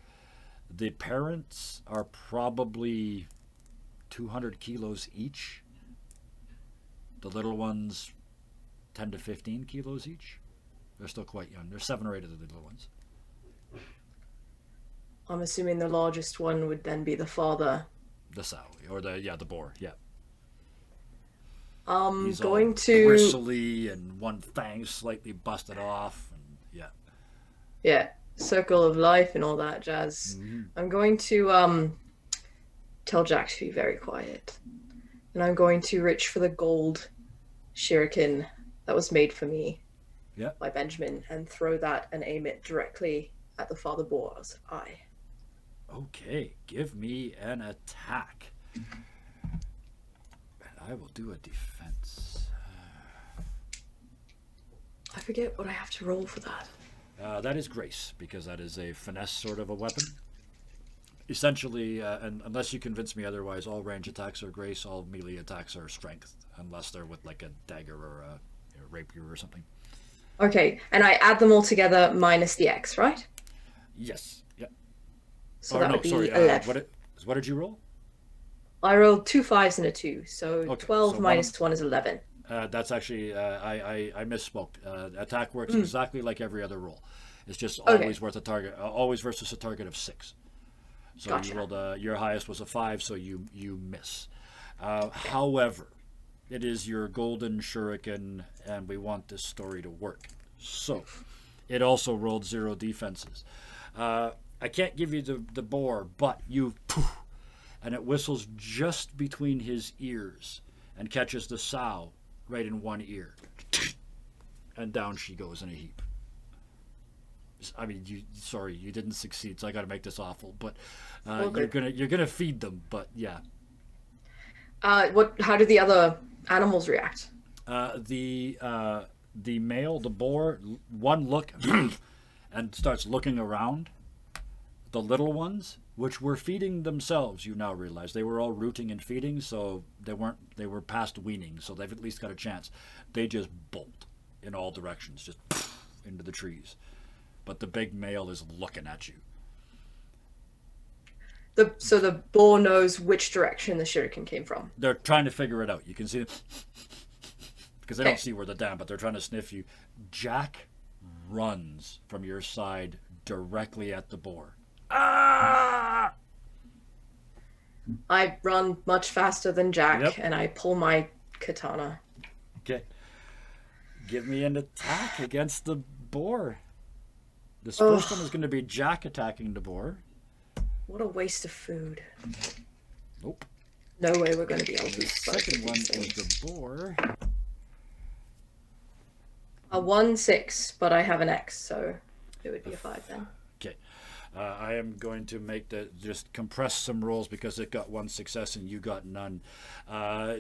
The parents are probably 200 kilos each. The little ones 10 to 15 kilos each. They're still quite young. There's 7 or 8 of the little ones. I'm assuming the largest one would then be the father. The sow, or the boar, yeah. I'm He's going all to bristly and one fang slightly busted off, and yeah, circle of life and all that jazz. I'm going to tell Jack to be very quiet, and I'm going to reach for the gold shuriken that was made for me by Benjamin and throw that and aim it directly at the father boar's eye. Okay, give me an attack. And I will do a defense. I forget what I have to roll for that. That is grace, because that is a finesse sort of a weapon. Essentially, and unless you convince me otherwise, all range attacks are grace, all melee attacks are strength, unless they're with like a dagger or a rapier or something. Okay, and I add them all together minus the X, right? Yes. Yeah. So that would be 11. What did you roll? I rolled 2 5s and a 2, so Okay, 12 so minus 1 is 11. That's actually I misspoke. Attack works exactly like every other roll. It's just always worth a target, always versus a target of 6. So Gotcha. you rolled your highest was a 5, so you miss. However, it is your golden shuriken, and we want this story to work. So it also rolled 0 defenses. I can't give you the boar, but you poof, and it whistles just between his ears and catches the sow right in one ear, and down she goes in a heap. I mean, you didn't succeed, so I got to make this awful, but you're gonna feed them, but yeah. How do the other animals react? The male, the boar, one look and starts looking around. The little ones, which were feeding themselves, you now realize they were all rooting and feeding, so they were past weaning, so they've at least got a chance. They just bolt in all directions, just into the trees. But the big male is looking at you. So the boar knows which direction the shuriken came from. They're trying to figure it out. You can see it because they don't see where they're down, but they're trying to sniff you. Jack runs from your side directly at the boar. Ah! I run much faster than Jack, Yep. and I pull my katana. Okay. Give me an attack against the boar. This Ugh. first one is going to be Jack attacking the boar. What a waste of food. Nope. No way we're going to be able to The use both of second one these is things. the boar. A 1-6, but I have an X, so it would be a 5 then. Okay. I am going to just compress some rolls because it got one success and you got none. Oh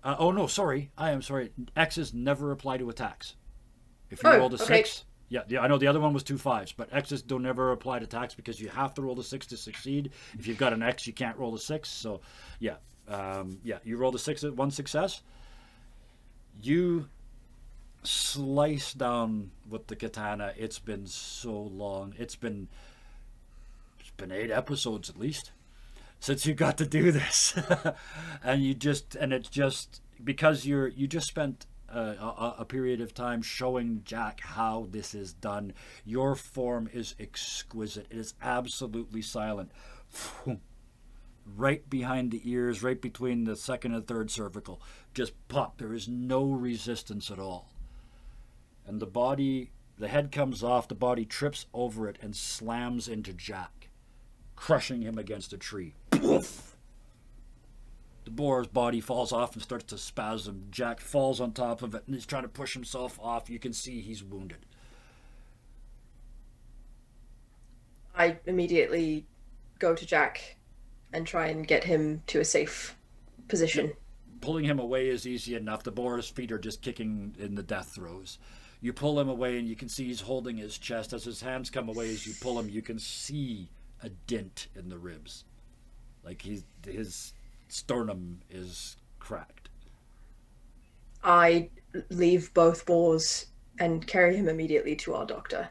no, sorry. I am sorry. X's never apply to attacks. If you Oh, rolled a okay. 6, yeah, I know the other one was 2 5s, but X's don't never apply to attacks because you have to roll the 6 to succeed. If you've got an X, you can't roll the 6. So, yeah, you rolled a 6 at one success. You slice down with the katana. It's been so long. It's been 8 episodes at least since you got to do this. And it's just because you just spent a period of time showing Jack how this is done. Your form is exquisite. It is absolutely silent. Right behind the ears, right between the second and third cervical. Just pop. There is no resistance at all. And the head comes off, the body trips over it and slams into Jack, crushing him against a tree. Poof! The boar's body falls off and starts to spasm. Jack falls on top of it and he's trying to push himself off. You can see he's wounded. I immediately go to Jack and try and get him to a safe position. Yep. Pulling him away is easy enough. The boar's feet are just kicking in the death throes. You pull him away and you can see he's holding his chest. As his hands come away, as you pull him, you can see a dent in the ribs. Like his sternum is cracked. I leave both boars and carry him immediately to our doctor.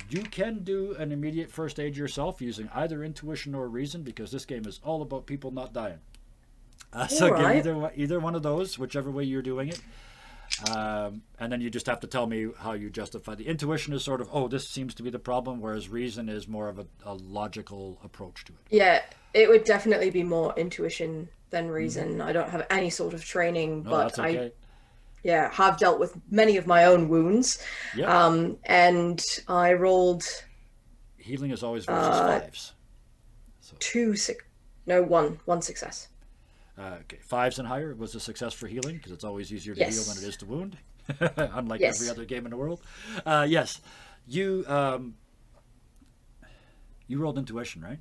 You can do an immediate first aid yourself using either intuition or reason because this game is all about people not dying. So right. give either one of those, whichever way you're doing it. And then you just have to tell me how you justify. The intuition is sort of, oh, this seems to be the problem, whereas reason is more of a logical approach to it. Yeah, it would definitely be more intuition than reason. I don't have any sort of training, No, but that's okay. I have dealt with many of my own wounds. Yep. And I rolled Healing is always versus 5s. one success. Okay, 5s and higher was a success for healing because it's always easier to Yes. heal than it is to wound, unlike Yes. every other game in the world. Yes, you rolled intuition, right?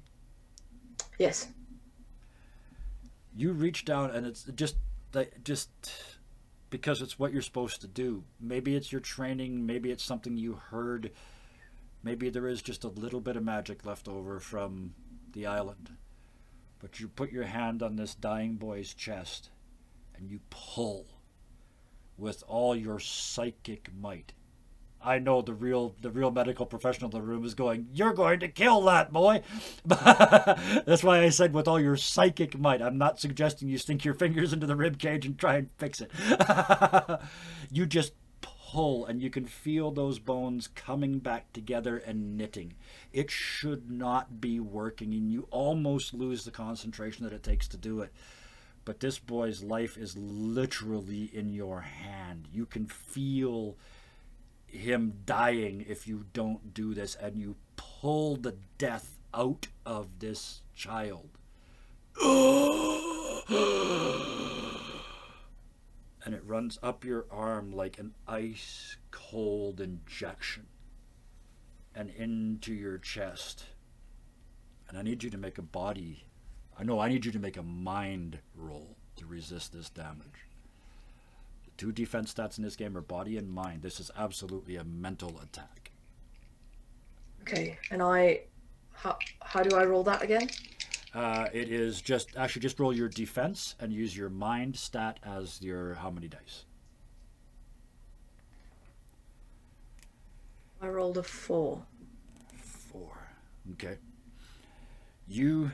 Yes. You reach down and it's just because it's what you're supposed to do. Maybe it's your training, maybe it's something you heard, maybe there is just a little bit of magic left over from the island. But you put your hand on this dying boy's chest and you pull with all your psychic might. I know the real medical professional in the room is going, "You're going to kill that boy." That's why I said with all your psychic might. I'm not suggesting you sink your fingers into the rib cage and try and fix it. You just pull and you can feel those bones coming back together and knitting. It should not be working and you almost lose the concentration that it takes to do it. But this boy's life is literally in your hand. You can feel him dying if you don't do this, and you pull the death out of this child. And it runs up your arm like an ice cold injection and into your chest. And I need you to make I need you to make a mind roll to resist this damage. The 2 defense stats in this game are body and mind. This is absolutely a mental attack. Okay, and how do I roll that again? It is just roll your defense and use your mind stat as your how many dice. I rolled a 4. 4. Okay. You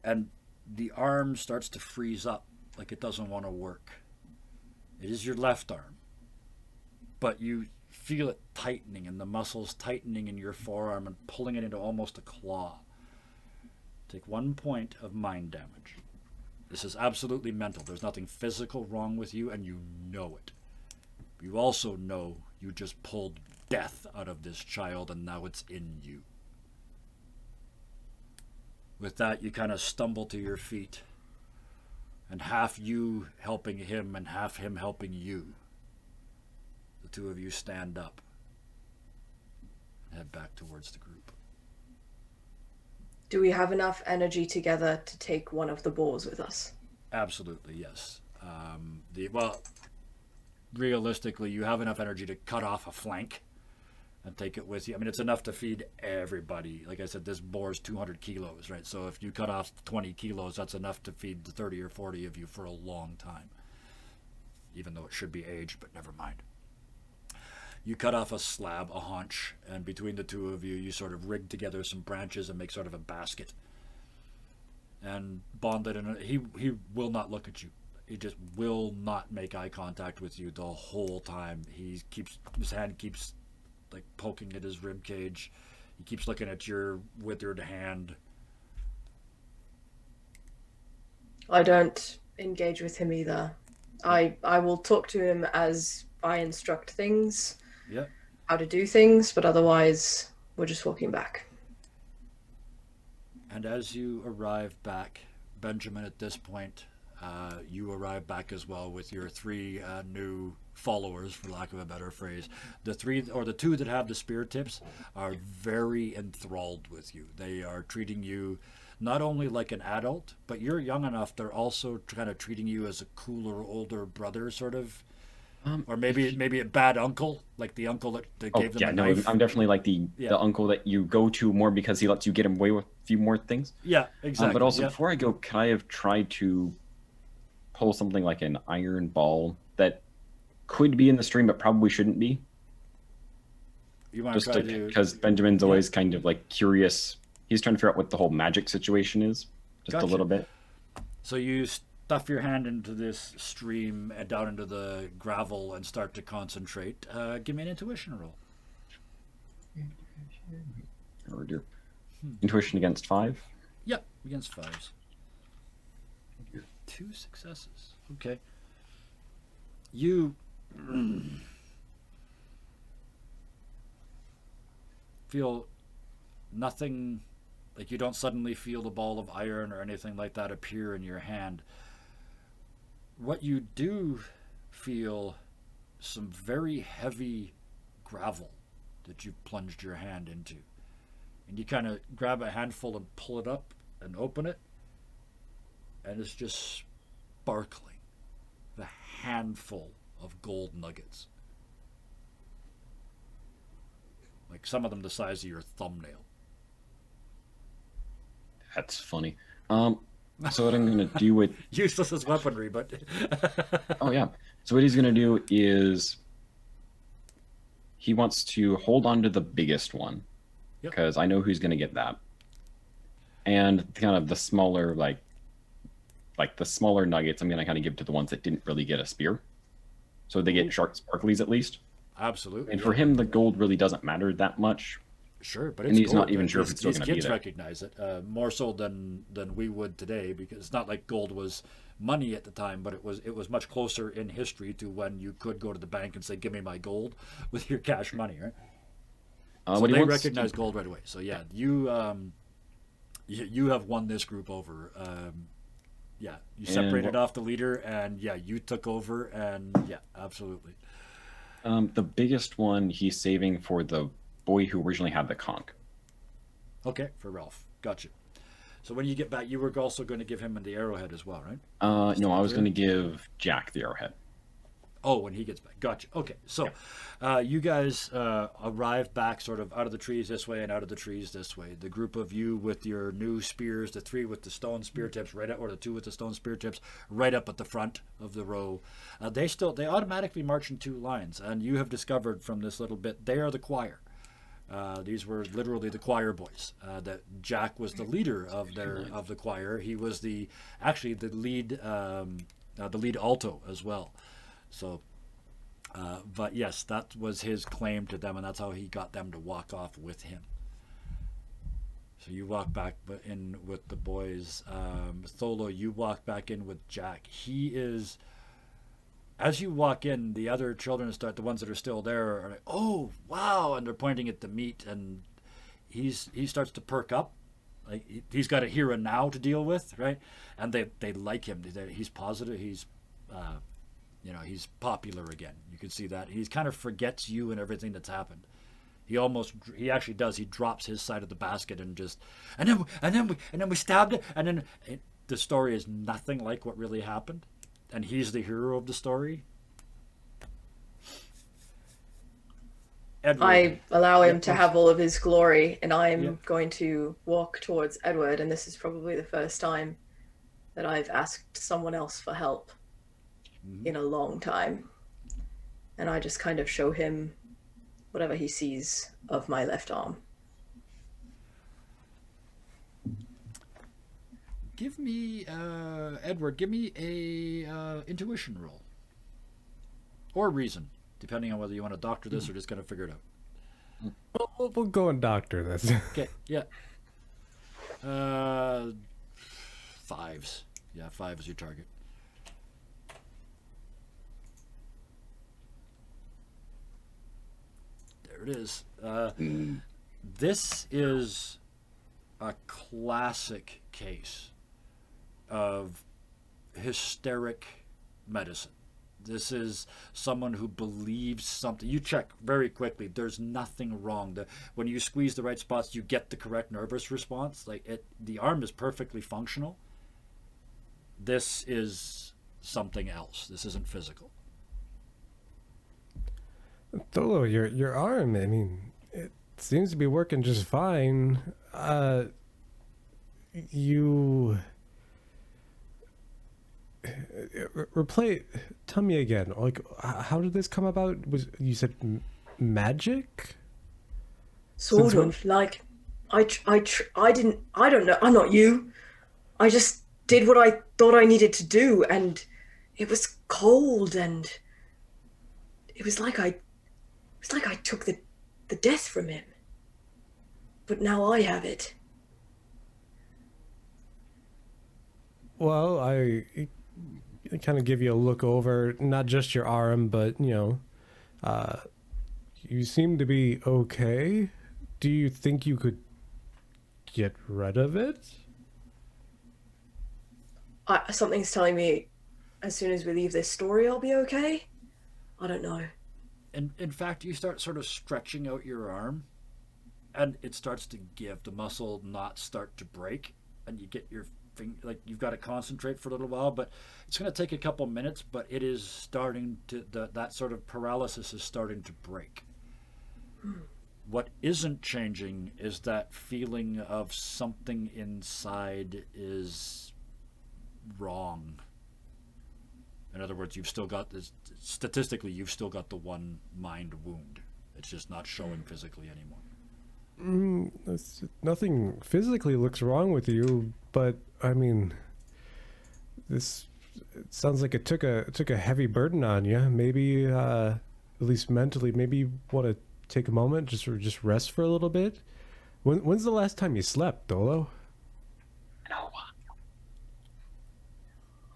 and the arm starts to freeze up like it doesn't want to work. It is your left arm, but you feel it tightening and the muscles tightening in your forearm and pulling it into almost a claw. Take 1 point of mind damage. This is absolutely mental. There's nothing physical wrong with you, and you know it. You also know you just pulled death out of this child, and now it's in you. With that, you kind of stumble to your feet, and half you helping him and half him helping you. The two of you stand up and head back towards the group. Do we have enough energy together to take one of the boars with us? Absolutely, yes. Well, realistically, you have enough energy to cut off a flank and take it with you. I mean, it's enough to feed everybody. Like I said, this boar is 200 kilos, right? So if you cut off 20 kilos, that's enough to feed the 30 or 40 of you for a long time. Even though it should be aged, but never mind. You cut off a slab, a haunch, and between the two of you, you sort of rig together some branches and make sort of a basket. And bond it in. He will not look at you. He just will not make eye contact with you the whole time. His hand keeps like poking at his rib cage. He keeps looking at your withered hand. I don't engage with him either. I will talk to him as I instruct things. Yeah. How to do things, but otherwise we're just walking back. And as you arrive back, Benjamin, at this point, you arrive back as well with your three new followers, for lack of a better phrase. The two that have the spear tips are very enthralled with you. They are treating you not only like an adult, but you're young enough, they're also kind of treating you as a cooler, older brother, sort of. Or maybe a bad uncle, like the uncle that gave them a knife. I'm definitely like the uncle that you go to more because he lets you get away with a few more things. Yeah, exactly. But also, before I go, could I have tried to pull something like an iron ball that could be in the stream but probably shouldn't be? You want to try to... Because Benjamin's always kind of like curious. He's trying to figure out what the whole magic situation is, just a little bit. So you stuff your hand into this stream and down into the gravel and start to concentrate. Give me an intuition roll. Or do intuition against 5? Yep, against 5s. 2 successes. Okay. You feel nothing, like you don't suddenly feel the ball of iron or anything like that appear in your hand. What you do feel some very heavy gravel that you've plunged your hand into. And you kind of grab a handful and pull it up and open it. And it's just sparkling. The handful of gold nuggets. Like some of them the size of your thumbnail. That's funny. So what I'm going to do with... Useless as weaponry, but... Oh, yeah. So what he's going to do is he wants to hold on to the biggest one. Yep. Because I know who's going to get that. And kind of the smaller, like the smaller nuggets, I'm going to kind of give to the ones that didn't really get a spear. So they get sharp sparklies at least. Absolutely. And for him, the gold really doesn't matter that much. Sure, but it's and he's gold. not even sure if it's still going to be kids there. recognize it more so than we would today, because it's not like gold was money at the time, but it was much closer in history to when you could go to the bank and say, "Give me my gold," with your cash money, right? So they recognize gold right away. So yeah, you have won this group over. Yeah, you separated off the leader, and yeah, you took over, and yeah, absolutely. The biggest one he's saving for the boy who originally had the conch. Okay, for Ralph. Gotcha. So when you get back, you were also going to give him the arrowhead as well, right? No, I was going to give Jack the arrowhead. Oh, when he gets back. Gotcha. Okay, so you guys arrive back sort of out of the trees this way and out of the trees this way. The group of you with your new spears, the 3 with the stone spear tips right up, or the 2 with the stone spear tips right up at the front of the row. They automatically march in 2 lines, and you have discovered from this little bit, they are the choir. These were literally the choir boys. That Jack was the leader of the choir. He was the lead alto as well. So, but yes, that was his claim to them, and that's how he got them to walk off with him. So you walk back in with the boys. Tholo, you walk back in with Jack. He is, as you walk in, the other children start, the ones that are still there, are like, oh, wow, and they're pointing at the meat, and he starts to perk up. Like he's got a here and now to deal with, right? And they like him. He's positive. He's, he's popular again. You can see that. He kind of forgets you and everything that's happened. He actually does. He drops his side of the basket and then we stabbed it, and then the story is nothing like what really happened, and he's the hero of the story. Edward. I allow him to have all of his glory, and I'm going to walk towards Edward, and this is probably the first time that I've asked someone else for help in a long time. And I just kind of show him whatever he sees of my left arm. Give me, Edward, give me a intuition roll. Or reason, depending on whether you want to doctor this or just kind of figure it out. We'll go and doctor this. Okay, yeah. 5s. Yeah, 5 is your target. There it is. This is a classic case of hysteric medicine. This is someone who believes something. You check very quickly. There's nothing wrong. When you squeeze the right spots, you get the correct nervous response. The arm is perfectly functional. This is something else. This isn't physical. Tholo, your arm, I mean, it seems to be working just fine. Tell me again, like, how did this come about? You said magic? Sort of, like, I don't know, I'm not you. I just did what I thought I needed to do, and it was cold, and it was like I took the death from him. But now I have it. Well, I kind of give you a look over, not just your arm, but, you seem to be okay. Do you think you could get rid of it? Something's telling me as soon as we leave this story, I'll be okay. I don't know. And in fact, you start sort of stretching out your arm, and it starts to give. The muscle knots start to break, and you get your finger, like you've got to concentrate for a little while, but it's going to take a couple minutes, but it is starting to, that sort of paralysis is starting to break. What isn't changing is that feeling of something inside is wrong. In other words, you've still got this, statistically, you've still got the one mind wound. It's just not showing physically anymore. Nothing physically looks wrong with you, but I mean, it sounds like it took a heavy burden on you. Maybe, at least mentally, maybe you want to take a moment, just rest for a little bit. When's the last time you slept, Dolo? No.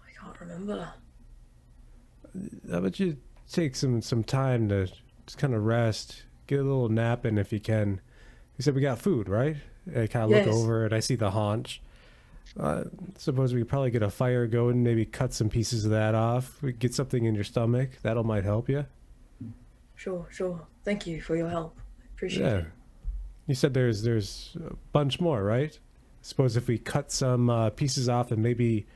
I can't remember. How about you take some time to just kind of rest, get a little nap in if you can. You said we got food, right? I kind of look over and I see the haunch. Suppose we could probably get a fire going, maybe cut some pieces of that off. We get something in your stomach. That'll might help you. Sure. Thank you for your help. I appreciate it. You said there's a bunch more, right? Suppose if we cut some pieces off and maybe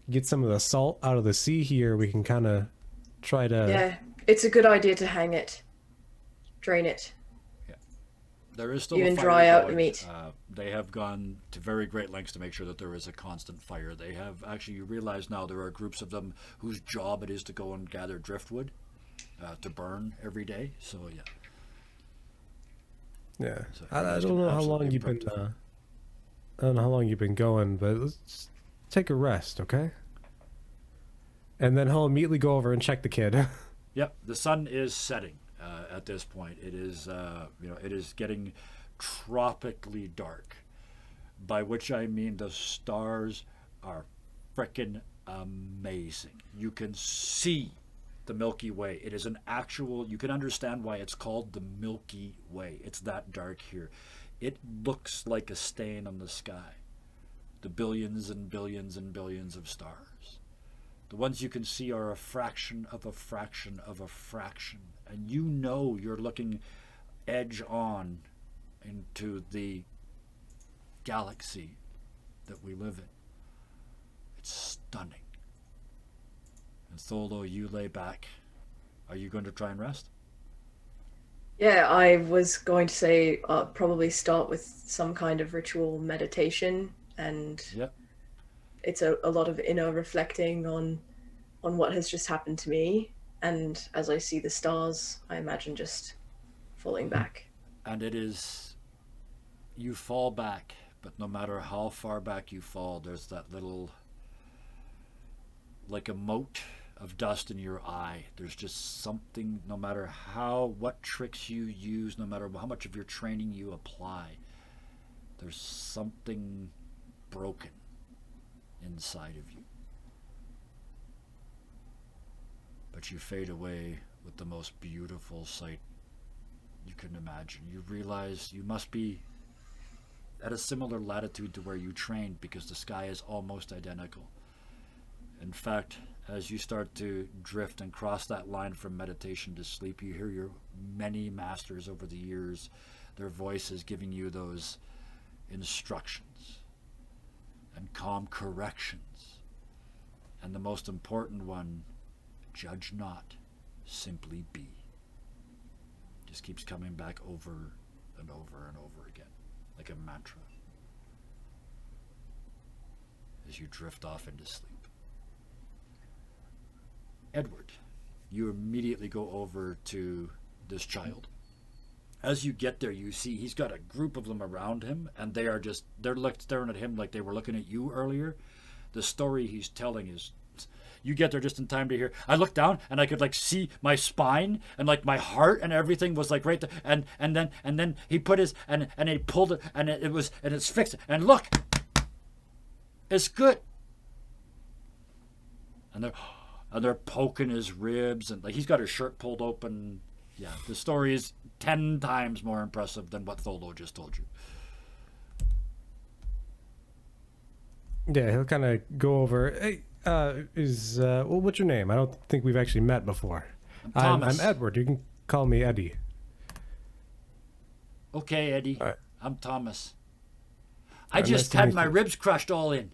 get some of the salt out of the sea here, we can kind of try to... Yeah, it's a good idea to hang it. Drain it. Yeah. There is still even a fire dry out going. the meat. They have gone to very great lengths to make sure that there is a constant fire. They have actually, you realize now there are groups of them whose job it is to go and gather driftwood to burn every day. So yeah. Yeah. So I don't know how long you've been I don't know how long you've been going, but let's just take a rest, okay? And then he'll immediately go over and check the kid. Yep, the sun is setting at this point. It is, it is getting tropically dark, by which I mean the stars are frickin' amazing. You can see the Milky Way. It is an actual, you can understand why it's called the Milky Way. It's that dark here. It looks like a stain on the sky. The billions and billions and billions of stars. The ones you can see are a fraction of a fraction of a fraction. And you know you're looking edge on into the galaxy that we live in. It's stunning. And Tholo, you lay back. Are you going to try and rest? Yeah, I was going to say probably start with some kind of ritual meditation, and Yep. it's a lot of inner reflecting on what has just happened to me, and as I see the stars, I imagine just falling back. And it is, you fall back, but no matter how far back you fall, there's that little, like a mote of dust in your eye. There's just something, no matter what tricks you use, no matter how much of your training you apply, there's something broken inside of you. But you fade away with the most beautiful sight you can imagine. You realize you must be at a similar latitude to where you trained, because the sky is almost identical. In fact, as you start to drift and cross that line from meditation to sleep, you hear your many masters over the years, their voices giving you those instructions and calm corrections. And the most important one, judge not, simply be. Just keeps coming back over and over and over again, like a mantra, as you drift off into sleep. Edward, you immediately go over to this child. As you get there, you see he's got a group of them around him, and they're staring at him like they were looking at you earlier. The story he's telling is, you get there just in time to hear. I looked down and I could like see my spine and like my heart and everything was like right there. And then he put his and he pulled it and it's fixed. And look, it's good. And they're poking his ribs and like he's got his shirt pulled open. Yeah, the story is 10 times more impressive than what Tholo just told you. Yeah, he'll kind of go over. Hey, well, what's your name? I don't think we've actually met before. I'm I'm Edward. You can call me Eddie. Okay, Eddie. All right. I'm Thomas. I All right, just nice to had meet my you. ribs crushed all in.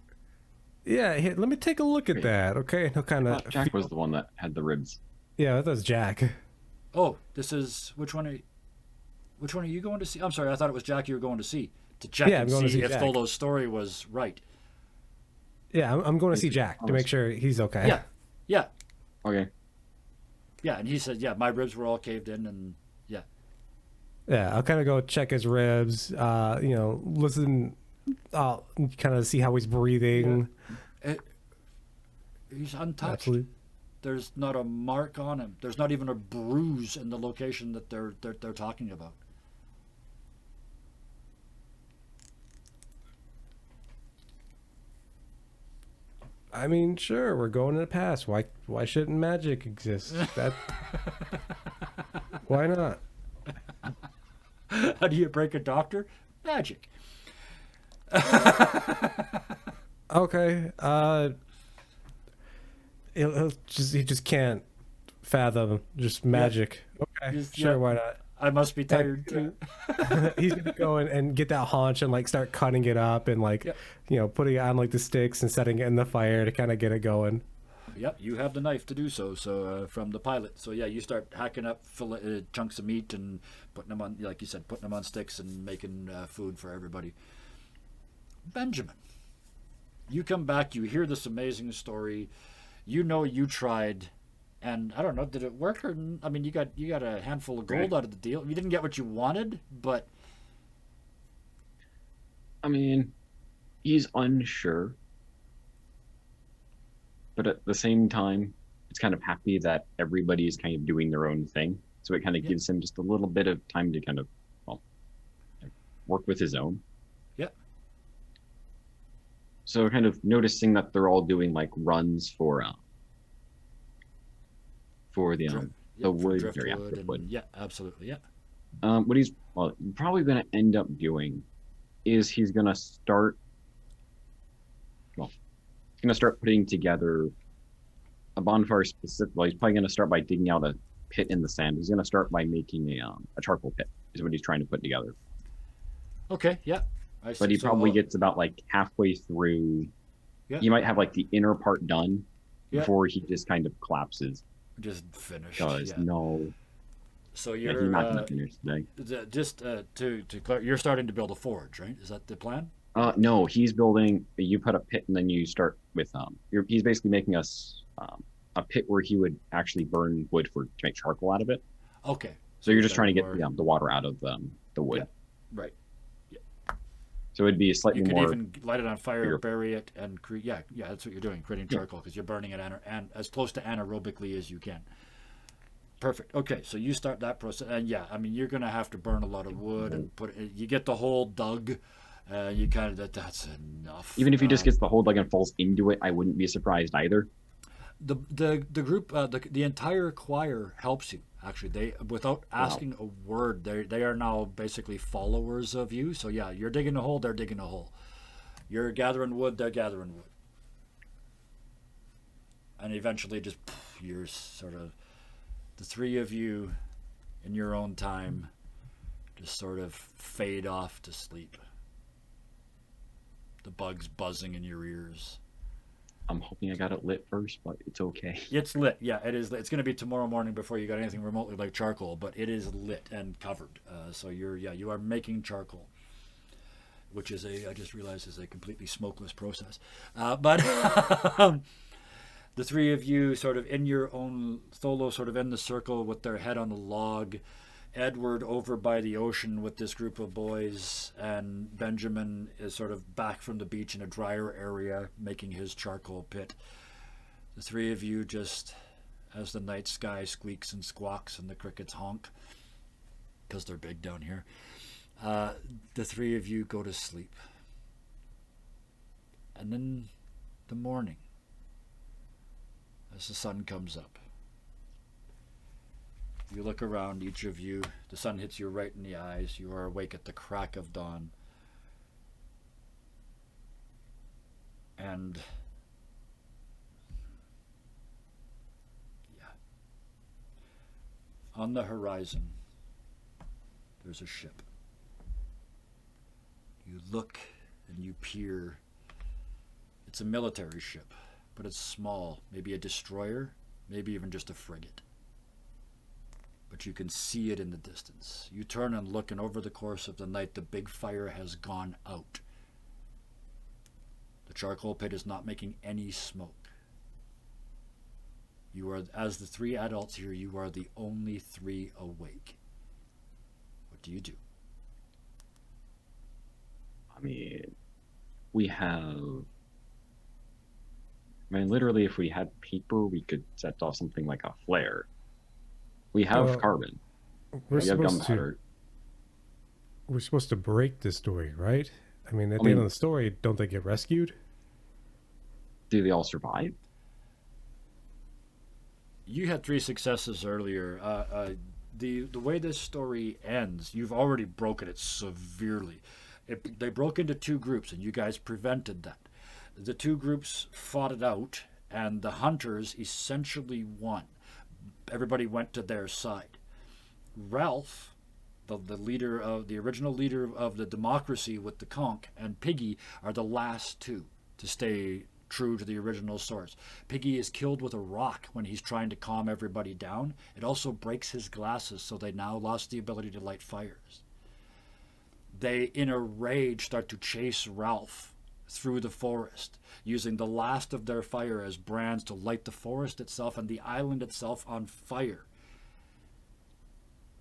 Yeah, here, let me take a look at Wait. that. Okay, he'll kind I of. thought Jack was the one that had the ribs. Yeah, that was Jack. Oh, this is which one are you going to see? I'm sorry, I thought it was Jack you were going to see to check Yeah, I'm and going to see see if Jack. Tholo's story was right. Yeah, I'm going to see Thank you, Jack to Thomas. make sure he's okay. Yeah, Okay. and he said, yeah, my ribs were all caved in, and yeah. Yeah, I'll kind of go check his ribs. Listen. I'll kind of see how he's breathing. He's untouched. Absolutely. There's not a mark on him. There's not even a bruise in the location that they're talking about. I mean, sure, we're going in the past. Why shouldn't magic exist? That. Why not? How do you break a doctor? Magic. Okay. He just can't fathom just magic. Okay. Just- Sure. yeah. Why not? I must be tired too. He's gonna go and get that haunch and like start cutting it up and like Yep. putting it on like the sticks and setting it in the fire to kind of get it going. Yep, you have the knife to do so. So from the pilot. So yeah, you start hacking up chunks of meat and putting them on, like you said, putting them on sticks and making food for everybody. Benjamin, you come back. You hear this amazing story. You know you tried, and I don't know, did it work or? I mean, you got a handful of gold out of the deal. You didn't get what you wanted, but I mean, he's unsure. But at the same time, it's kind of happy that everybody's kind of doing their own thing. So it kind of Yeah. gives him just a little bit of time to kind of, well, work with his own. Yeah. So kind of noticing that they're all doing like runs for the Yeah, the for wood, or yeah, driftwood driftwood. and yeah, absolutely, yeah. What he's probably going to end up doing is he's going to start. Well, he's going to start putting together a bonfire specific. Well, he's probably going to start by digging out a pit in the sand. He's going to start by making a charcoal pit. Is what he's trying to put together. Okay, yeah. I see. But he So, probably gets about like halfway through. Yeah. He might have like the inner part done Yeah. before he just kind of collapses. just finished. Because Yeah. no, So yeah, you're he's not going to finish today. just to you're starting to build a forge, right? Is that the plan? No, he's building. You put a pit, and then you start with he's basically making us a pit where he would actually burn wood to make charcoal out of it. Okay. So you're just trying to more- get the water out of the wood. Yeah. Right. So it'd be a slightly You could more. even light it on fire, bigger- bury it, and create. Yeah, yeah, that's what you're doing, creating charcoal because you're burning it and as close to anaerobically as you can. Perfect. Okay, so you start that process, and yeah, I mean you're gonna have to burn a lot of wood and put. You get the hole dug. You kind of that's enough. Even if he just gets the whole dug and falls into it, I wouldn't be surprised either. The group the entire choir helps you actually. They without asking a word, they are now basically followers of you. So yeah, you're digging a hole, they're digging a hole. You're gathering wood, they're gathering wood, and eventually just you're sort of the three of you in your own time just sort of fade off to sleep. The bugs buzzing in your ears. I'm hoping I got it lit first, but it's okay. It's lit. Yeah, it is lit. It's going to be tomorrow morning before you got anything remotely like charcoal, but it is lit and covered. So you are making charcoal, which is I just realized is a completely smokeless process. But the three of you sort of in your own Tholo sort of in the circle with their head on the log. Edward over by the ocean with this group of boys, and Benjamin is sort of back from the beach in a drier area making his charcoal pit. The three of you just, as the night sky squeaks and squawks and the crickets honk, because they're big down here, the three of you go to sleep. And then the morning, as the sun comes up, you look around, each of you, the sun hits you right in the eyes. You are awake at the crack of dawn. And yeah, on the horizon, there's a ship. You look and you peer. It's a military ship, but it's small, maybe a destroyer, maybe even just a frigate. But you can see it in the distance. You turn and look, and over the course of the night, the big fire has gone out. The charcoal pit is not making any smoke. You are, as the three adults here, you are the only three awake. What do you do? I mean, we have. I mean, literally, if we had paper, we could set off something like a flare. We have carbon. We're We have supposed gunpowder. we're supposed to break the story, right? I mean, at the end of the story, don't they get rescued? Do they all survive? You had 3 successes earlier. The way this story ends, you've already broken it severely. They broke into 2 groups, and you guys prevented that. The 2 groups fought it out, and the hunters essentially won. Everybody went to their side. Ralph, the leader of the original leader of the democracy with the Conch, and Piggy are the last 2 to stay true to the original source. Piggy is killed with a rock when he's trying to calm everybody down. It also breaks his glasses, so they now lost the ability to light fires. They, in a rage, start to chase Ralph through the forest, using the last of their fire as brands to light the forest itself and the island itself on fire.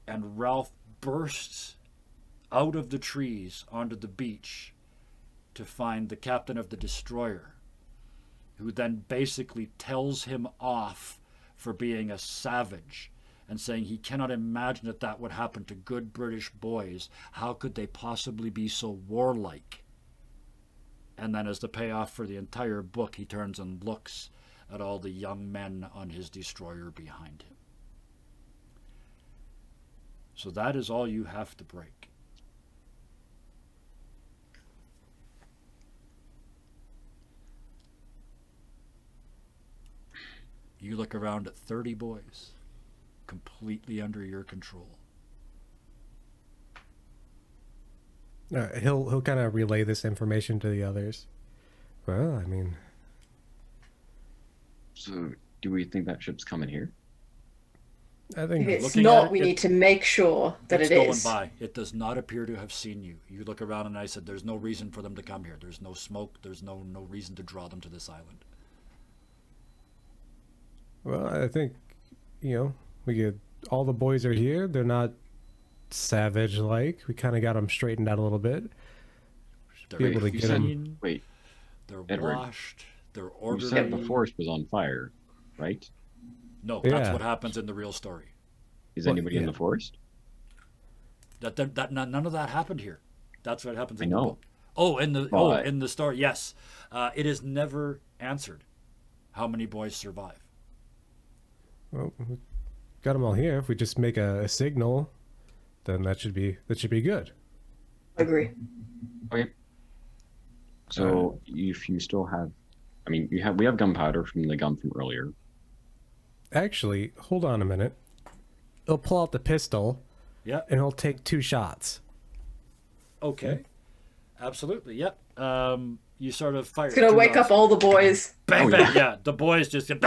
And Ralph bursts out of the trees onto the beach to find the captain of the destroyer, who then basically tells him off for being a savage, and saying he cannot imagine that that would happen to good British boys. How could they possibly be so warlike? And then as the payoff for the entire book, he turns and looks at all the young men on his destroyer behind him. So that is all you have to break. You look around at 30 boys, completely under your control. He'll kind of relay this information to the others. Well, I mean, So, do we think that ship's coming here? I If think it's Looking not, at it, we it- need to make sure that It's it going is. by. It does not appear to have seen you. You look around and I said, there's no reason for them to come here. There's no smoke. There's no reason to draw them to this island. Well, I think, we get all the boys are here. They're not savage-like. We kind of got them straightened out a little bit. They're Be able to you get said, 'em- clean. wait, They're Edward, washed. They're you orderly. said the forest was on fire, right? No, that's Yeah. what happens in the real story. Is Well, anybody in yeah. the forest? None of that happened here. That's what happens I in the know. book. Oh, in But- the story, yes. It is never answered how many boys survive. Well, we got them all here. If we just make a signal, then that should be good. Agree. Okay. So, if you still have, I mean, we have gunpowder from the gun from earlier. Actually, hold on a minute. He'll pull out the pistol Yeah. and he'll take 2 shots. Okay. Absolutely. Yep. You sort of fire. It's gonna two wake rounds. up all the boys. Bang, Oh, bang. Yeah. The boys just get.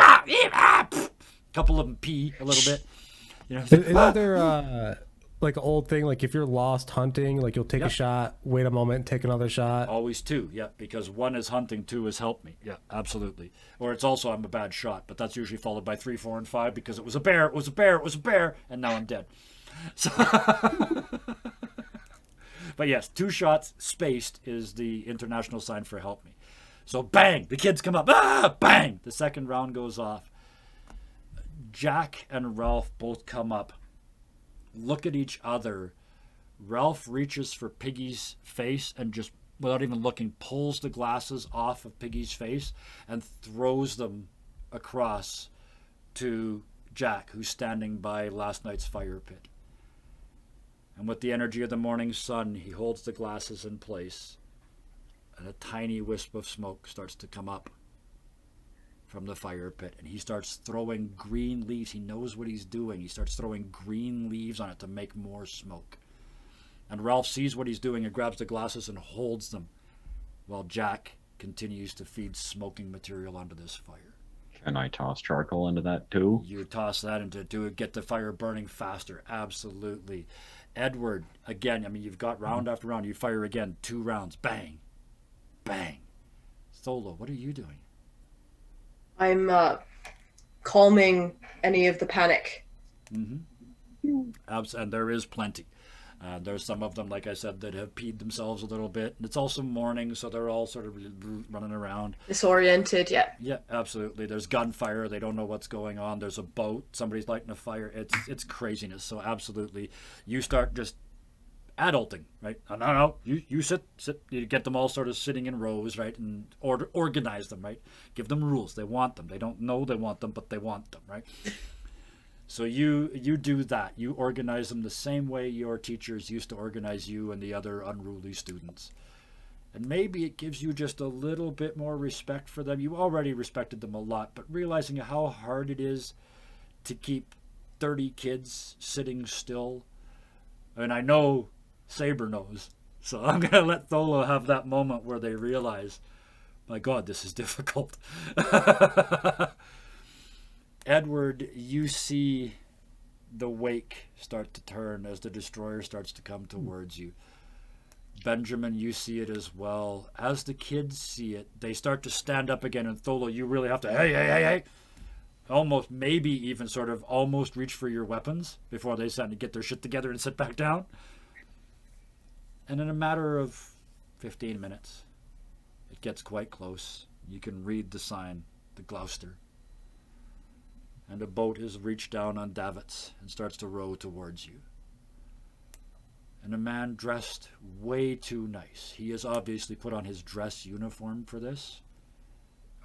Couple of them pee a little bit. You know. Isn't there like an old thing, like if you're lost hunting, like you'll take Yep. a shot, wait a moment, take another shot? Always 2, yeah, because 1 is hunting, 2 is help me. Yeah, absolutely. Or it's also I'm a bad shot, but that's usually followed by 3, 4, and 5 because it was a bear, it was a bear, it was a bear, and now I'm dead. So, but yes, 2 shots spaced is the international sign for help me. So bang, the kids come up, bang, the second round goes off. Jack and Ralph both come up, look at each other. Ralph reaches for Piggy's face and just, without even looking, pulls the glasses off of Piggy's face and throws them across to Jack, who's standing by last night's fire pit. And with the energy of the morning sun, he holds the glasses in place, and a tiny wisp of smoke starts to come up from the fire pit, and he starts throwing green leaves. He knows what he's doing. He starts throwing green leaves on it to make more smoke. And Ralph sees what he's doing and grabs the glasses and holds them while Jack continues to feed smoking material onto this fire. Can I toss charcoal into that too? You toss that into get the fire burning faster. Absolutely. Edward, again, I mean, you've got round after round. You fire again, 2 rounds. Bang. Bang. Tholo, what are you doing? I'm calming any of the panic. And there is plenty. There's some of them, like I said, that have peed themselves a little bit. And it's also morning, so they're all sort of running around. Disoriented, yeah. Yeah, absolutely. There's gunfire. They don't know what's going on. There's a boat. Somebody's lighting a fire. It's craziness. So absolutely, you start just adulting, right? No. You sit. You get them all sort of sitting in rows, right? And organize them, right? Give them rules. They want them. They don't know they want them, but they want them, right? So you do that. You organize them the same way your teachers used to organize you and the other unruly students. And maybe it gives you just a little bit more respect for them. You already respected them a lot, but realizing how hard it is to keep 30 kids sitting still. And I know Saber knows. So I'm going to let Tholo have that moment where they realize, my God, this is difficult. Edward, you see the wake start to turn as the destroyer starts to come towards you. Benjamin, you see it as well. As the kids see it, they start to stand up again, and Tholo, you really have to, hey. Almost, maybe even sort of almost reach for your weapons before they start to get their shit together and sit back down. And in a matter of 15 minutes, it gets quite close. You can read the sign, the Gloucester. and a boat is reached down on davits and starts to row towards you. And a man dressed way too nice, he has obviously put on his dress uniform for this,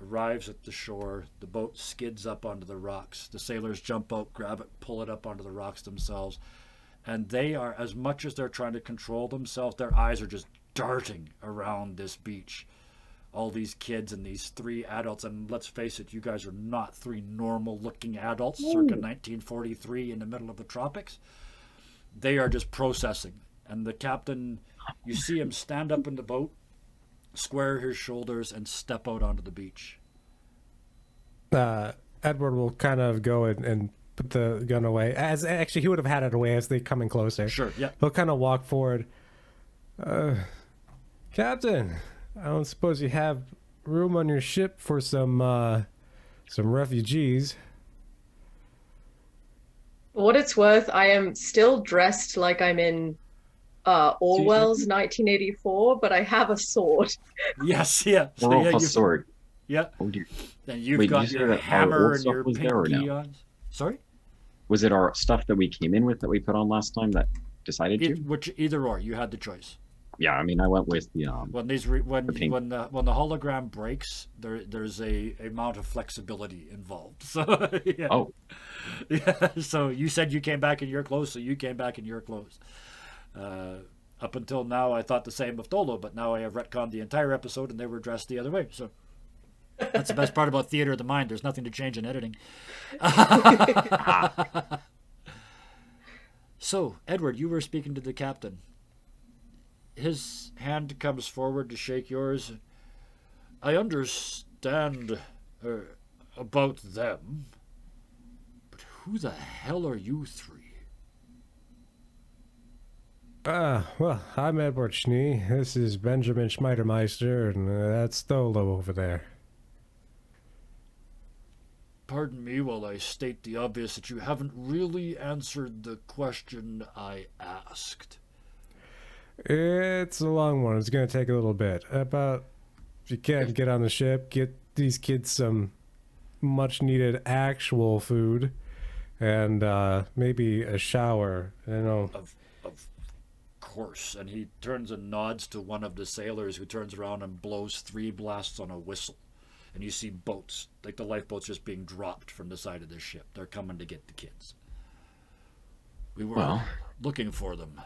arrives at the shore. The boat skids up onto the rocks. The sailors jump out, grab it, pull it up onto the rocks themselves. And they are, as much as they're trying to control themselves, their eyes are just darting around this beach. All these kids and these three adults, and let's face it, you guys are not three normal-looking adults circa 1943 in the middle of the tropics. They are just processing. And the captain, you see him stand up in the boat, square his shoulders, and step out onto the beach. Edward will kind of go and put the gun away. As actually, he would have had it away as they come in closer. Sure, yeah. He'll kind of walk forward. Captain, I don't suppose you have room on your ship for some refugees. For what it's worth, I am still dressed like I'm in Orwell's 1984, but I have a sword. Yes, yeah. Or yeah, a sword. Yeah. Oh dear. And you've Wait, got you said your that our hammer old and stuff your was there or pinky no? on. Sorry? Was it our stuff that we came in with that we put on last time that decided to? Which either or, you had the choice. Yeah, I mean, I went with the When pink. when the hologram breaks, there's a amount of flexibility involved. So yeah. Oh, Yeah. So you said you came back in your clothes, so you came back in your clothes. Up until now, I thought the same of Dolo, but now I have retconned the entire episode, and they were dressed the other way. So that's the best part about theater of the mind. There's nothing to change in editing. So, Edward, you were speaking to the captain. His hand comes forward to shake yours. I understand about them, but who the hell are you three? Well, I'm Edward Schnee. This is Benjamin Schmeidermeister, and that's Tholo over there. Pardon me while I state the obvious that you haven't really answered the question I asked. It's a long one. It's going to take a little bit. If you can get on the ship, get these kids some much-needed actual food, and maybe a shower. Of course. And he turns and nods to one of the sailors, who turns around and blows 3 blasts on a whistle. And you see boats, like the lifeboats, just being dropped from the side of the ship. They're coming to get the kids. We were looking for them.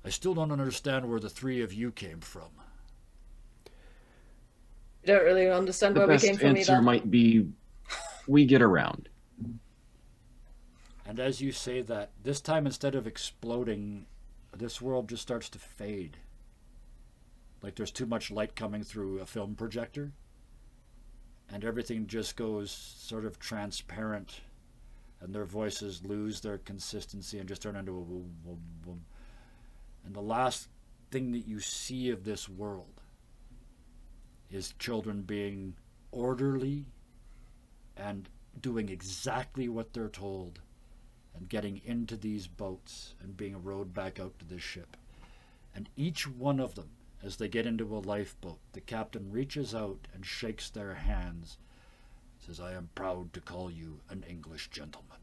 I still don't understand where the 3 of you came from. I don't really understand where we came from the best answer either. might be we get around. And as you say that, this time instead of exploding, this world just starts to fade. Like there's too much light coming through a film projector. And everything just goes sort of transparent, and their voices lose their consistency and just turn into a boom, boom, boom. And the last thing that you see of this world is children being orderly and doing exactly what they're told and getting into these boats and being rowed back out to this ship. And each one of them, as they get into a lifeboat, the captain reaches out and shakes their hands, says, I am proud to call you an English gentleman.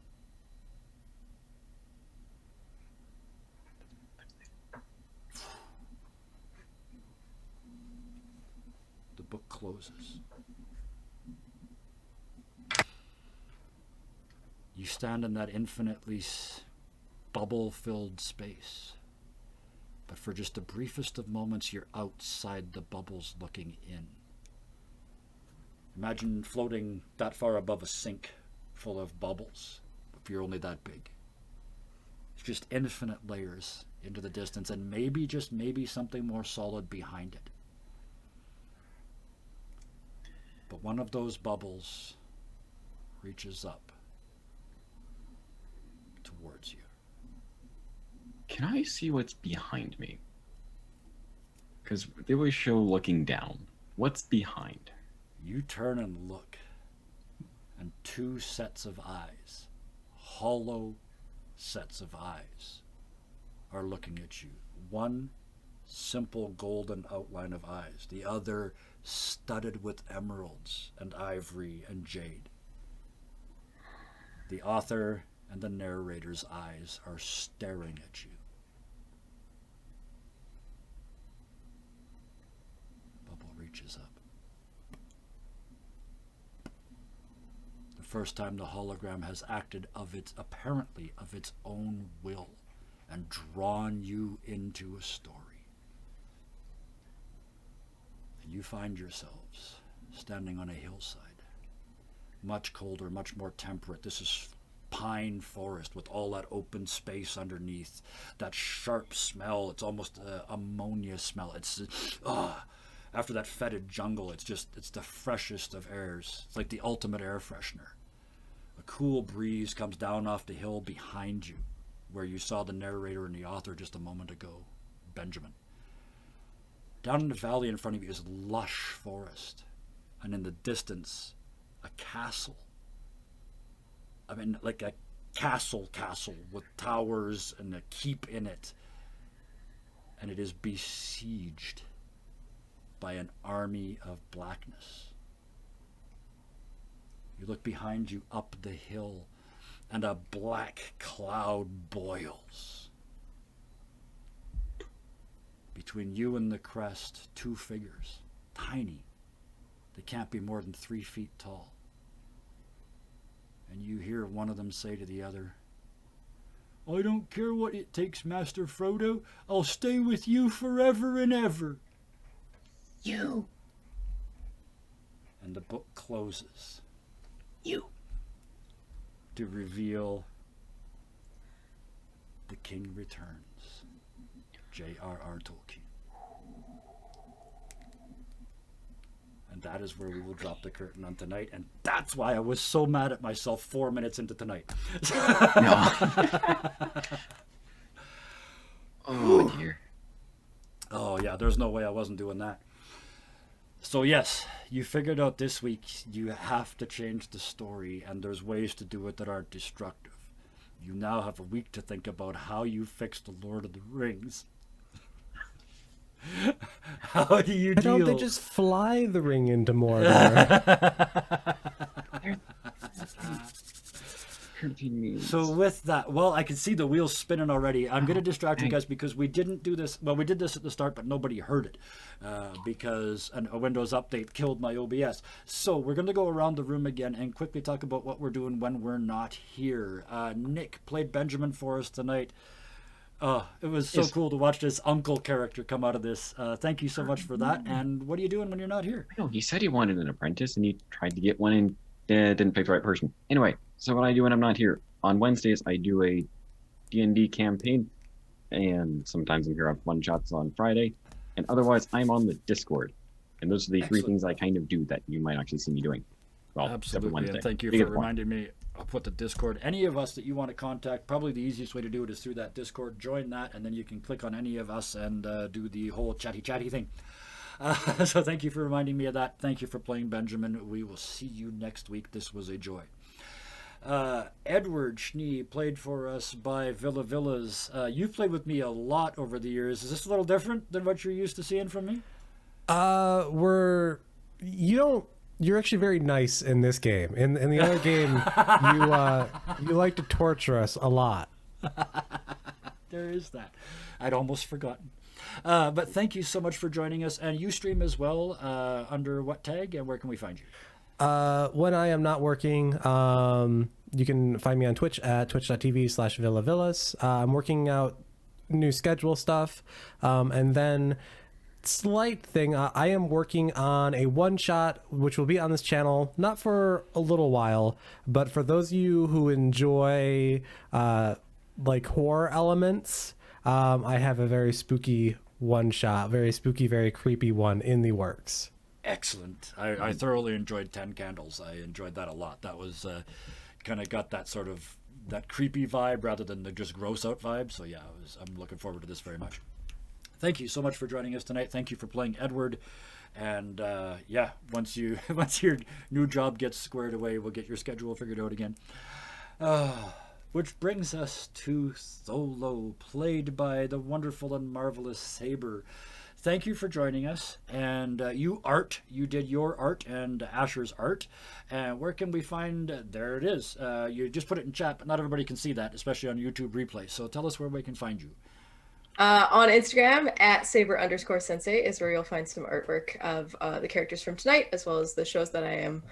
The book closes. You stand in that infinitely bubble-filled space. But for just the briefest of moments, you're outside the bubbles looking in. Imagine floating that far above a sink full of bubbles, if you're only that big. It's just infinite layers into the distance, and maybe, just maybe, something more solid behind it. But one of those bubbles reaches up towards you. Can I see what's behind me? Because they always show looking down. What's behind? You turn and look, and 2 sets of eyes, hollow sets of eyes, are looking at you. One simple golden outline of eyes, the other studded with emeralds and ivory and jade. The author and the narrator's eyes are staring at you. Bubble reaches up. The first time the hologram has acted apparently of its own will and drawn you into a story. And you find yourselves standing on a hillside. Much colder, much more temperate. This is pine forest with all that open space underneath. That sharp smell, it's almost ammonia smell. It's after that fetid jungle, it's the freshest of airs. It's like the ultimate air freshener. A cool breeze comes down off the hill behind you, where you saw the narrator and the author just a moment ago, Benjamin. Down in the valley in front of you is lush forest, and in the distance, a castle. I mean, like a castle with towers and a keep in it. And it is besieged by an army of blackness. You look behind you up the hill, and a black cloud boils. Between you and the crest, 2 figures, tiny. They can't be more than 3 feet tall. And you hear one of them say to the other, "I don't care what it takes, Master Frodo. I'll stay with you forever and ever." You. And the book closes. You. To reveal The King Returns. J.R.R. Tolkien. And that is where we will drop the curtain on tonight. And that's why I was so mad at myself 4 minutes into tonight. No. Oh, dear. Oh, yeah, there's no way I wasn't doing that. So, yes, you figured out this week you have to change the story, and there's ways to do it that aren't destructive. You now have a week to think about how you fix the Lord of the Rings. How do you deal? Why don't they just fly the ring into Mordor? So with that, well, I can see the wheels spinning already. I'm going to distract you guys because we didn't do this. Well, we did this at the start, but nobody heard it because a Windows update killed my OBS. So we're going to go around the room again and quickly talk about what we're doing when we're not here. Nick played Benjamin for us tonight. It was so cool to watch this uncle character come out of this. Thank you so much for that. And what are you doing when you're not here? No, he said he wanted an apprentice, and he tried to get one and didn't pick the right person. Anyway, so what I do when I'm not here, on Wednesdays I do a D&D campaign, and sometimes I'm here on one-shots on Friday, and otherwise I'm on the Discord. And those are the 3 things I kind of do that you might actually see me doing. Well, absolutely, and thank you for reminding me. I'll put the Discord. Any of us that you want to contact, probably the easiest way to do it is through that Discord. Join that, and then you can click on any of us and do the whole chatty thing. So thank you for reminding me of that. Thank you for playing Benjamin. We will see you next week. This was a joy. Edward Schnee played for us by Villa Villas. You've played with me a lot over the years. Is this a little different than what you're used to seeing from me? You're actually very nice in this game. In the other game, you like to torture us a lot. There is that. I'd almost forgotten. But thank you so much for joining us. And you stream as well under what tag, and where can we find you? When I am not working, you can find me on Twitch at twitch.tv/villavillas. I'm working out new schedule stuff. And then slight thing, I am working on a one-shot which will be on this channel not for a little while, but for those of you who enjoy like horror elements, I have a very spooky one-shot, very spooky, very creepy one in the works. Excellent. I thoroughly enjoyed 10 Candles. I enjoyed that a lot. That was kind of got that sort of that creepy vibe rather than the just gross out vibe. So yeah, I'm looking forward to this very much. Thank you so much for joining us tonight. Thank you for playing Edward. And yeah, once your new job gets squared away, we'll get your schedule figured out again. Which brings us to Tholo, played by the wonderful and marvelous Saber. thank you for joining us. And you did your art and Asher's art. And where can we find? There it is. You just put it in chat, but not everybody can see that, especially on YouTube replay. So tell us where we can find you. On Instagram at saber_sensei is where you'll find some artwork of the characters from tonight, as well as the shows that I am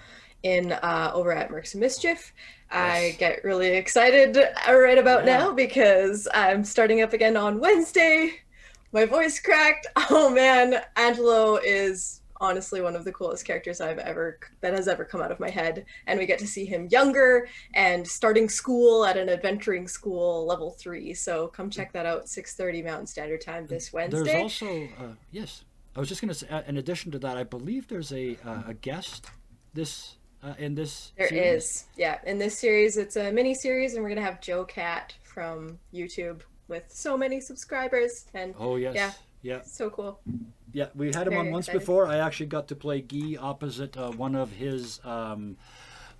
in over at Mercs and Mischief. I get really excited right about now because I'm starting up again on Wednesday. My voice cracked. Oh man, Angelo is honestly one of the coolest characters that has ever come out of my head, and we get to see him younger and starting school at an adventuring school level 3. So come check that out, 6:30 Mountain Standard Time this Wednesday. There's also yes, I was just going to say, in addition to that, I believe there's a guest in this There series. is, yeah. In this series, it's a mini series, and we're gonna have Joe Cat from YouTube with so many subscribers, and Oh yes, yeah. so cool. Yeah, we had him Very on once excited. before. I actually got to play Guy opposite one of his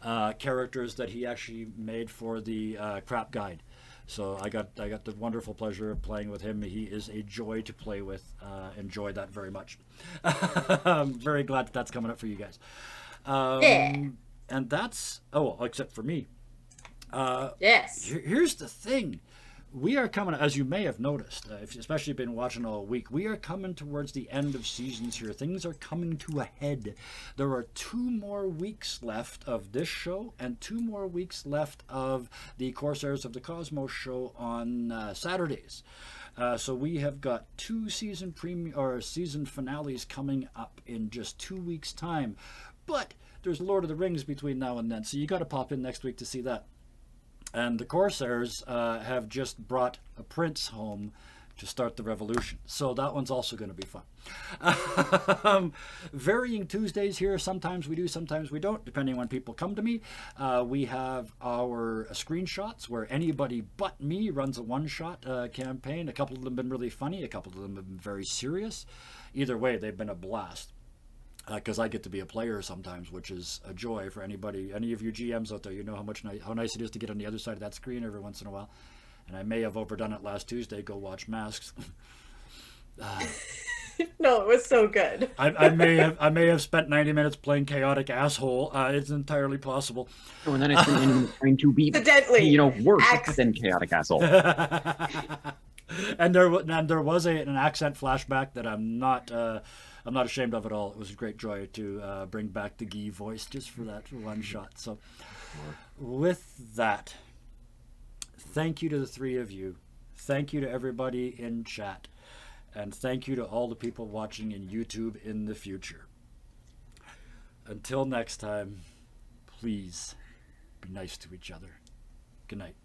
characters that he actually made for the crap guide. So I got the wonderful pleasure of playing with him. He is a joy to play with. Enjoy that very much. I'm very glad that's coming up for you guys. And that's except for me. Yes. Here's the thing. We are coming, as you may have noticed, if you've especially been watching all week, we are coming towards the end of seasons here. Things are coming to a head. There are 2 more weeks left of this show and 2 more weeks left of the Corsairs of the Cosmos show on Saturdays. So we have got 2 season finales coming up in just 2 weeks' time. But there's Lord of the Rings between now and then, so you got to pop in next week to see that. And the Corsairs have just brought a prince home to start the revolution. So that one's also going to be fun. Varying Tuesdays here. Sometimes we do, sometimes we don't, depending on when people come to me. We have our screenshots where anybody but me runs a one-shot campaign. A couple of them have been really funny. A couple of them have been very serious. Either way, they've been a blast. Because I get to be a player sometimes, which is a joy for anybody. Any of you GMs out there, you know how nice it is to get on the other side of that screen every once in a while. And I may have overdone it last Tuesday. Go watch Masks. No, it was so good. I may have spent 90 minutes playing chaotic asshole. It's entirely possible. Oh, and then I spent trying to be, Incidentally, worse than chaotic asshole. And there was an accent flashback that I'm not ashamed of at all. It was a great joy to bring back the Guy voice just for that one shot. So with that, thank you to the 3 of you. Thank you to everybody in chat. And thank you to all the people watching in YouTube in the future. Until next time, please be nice to each other. Good night.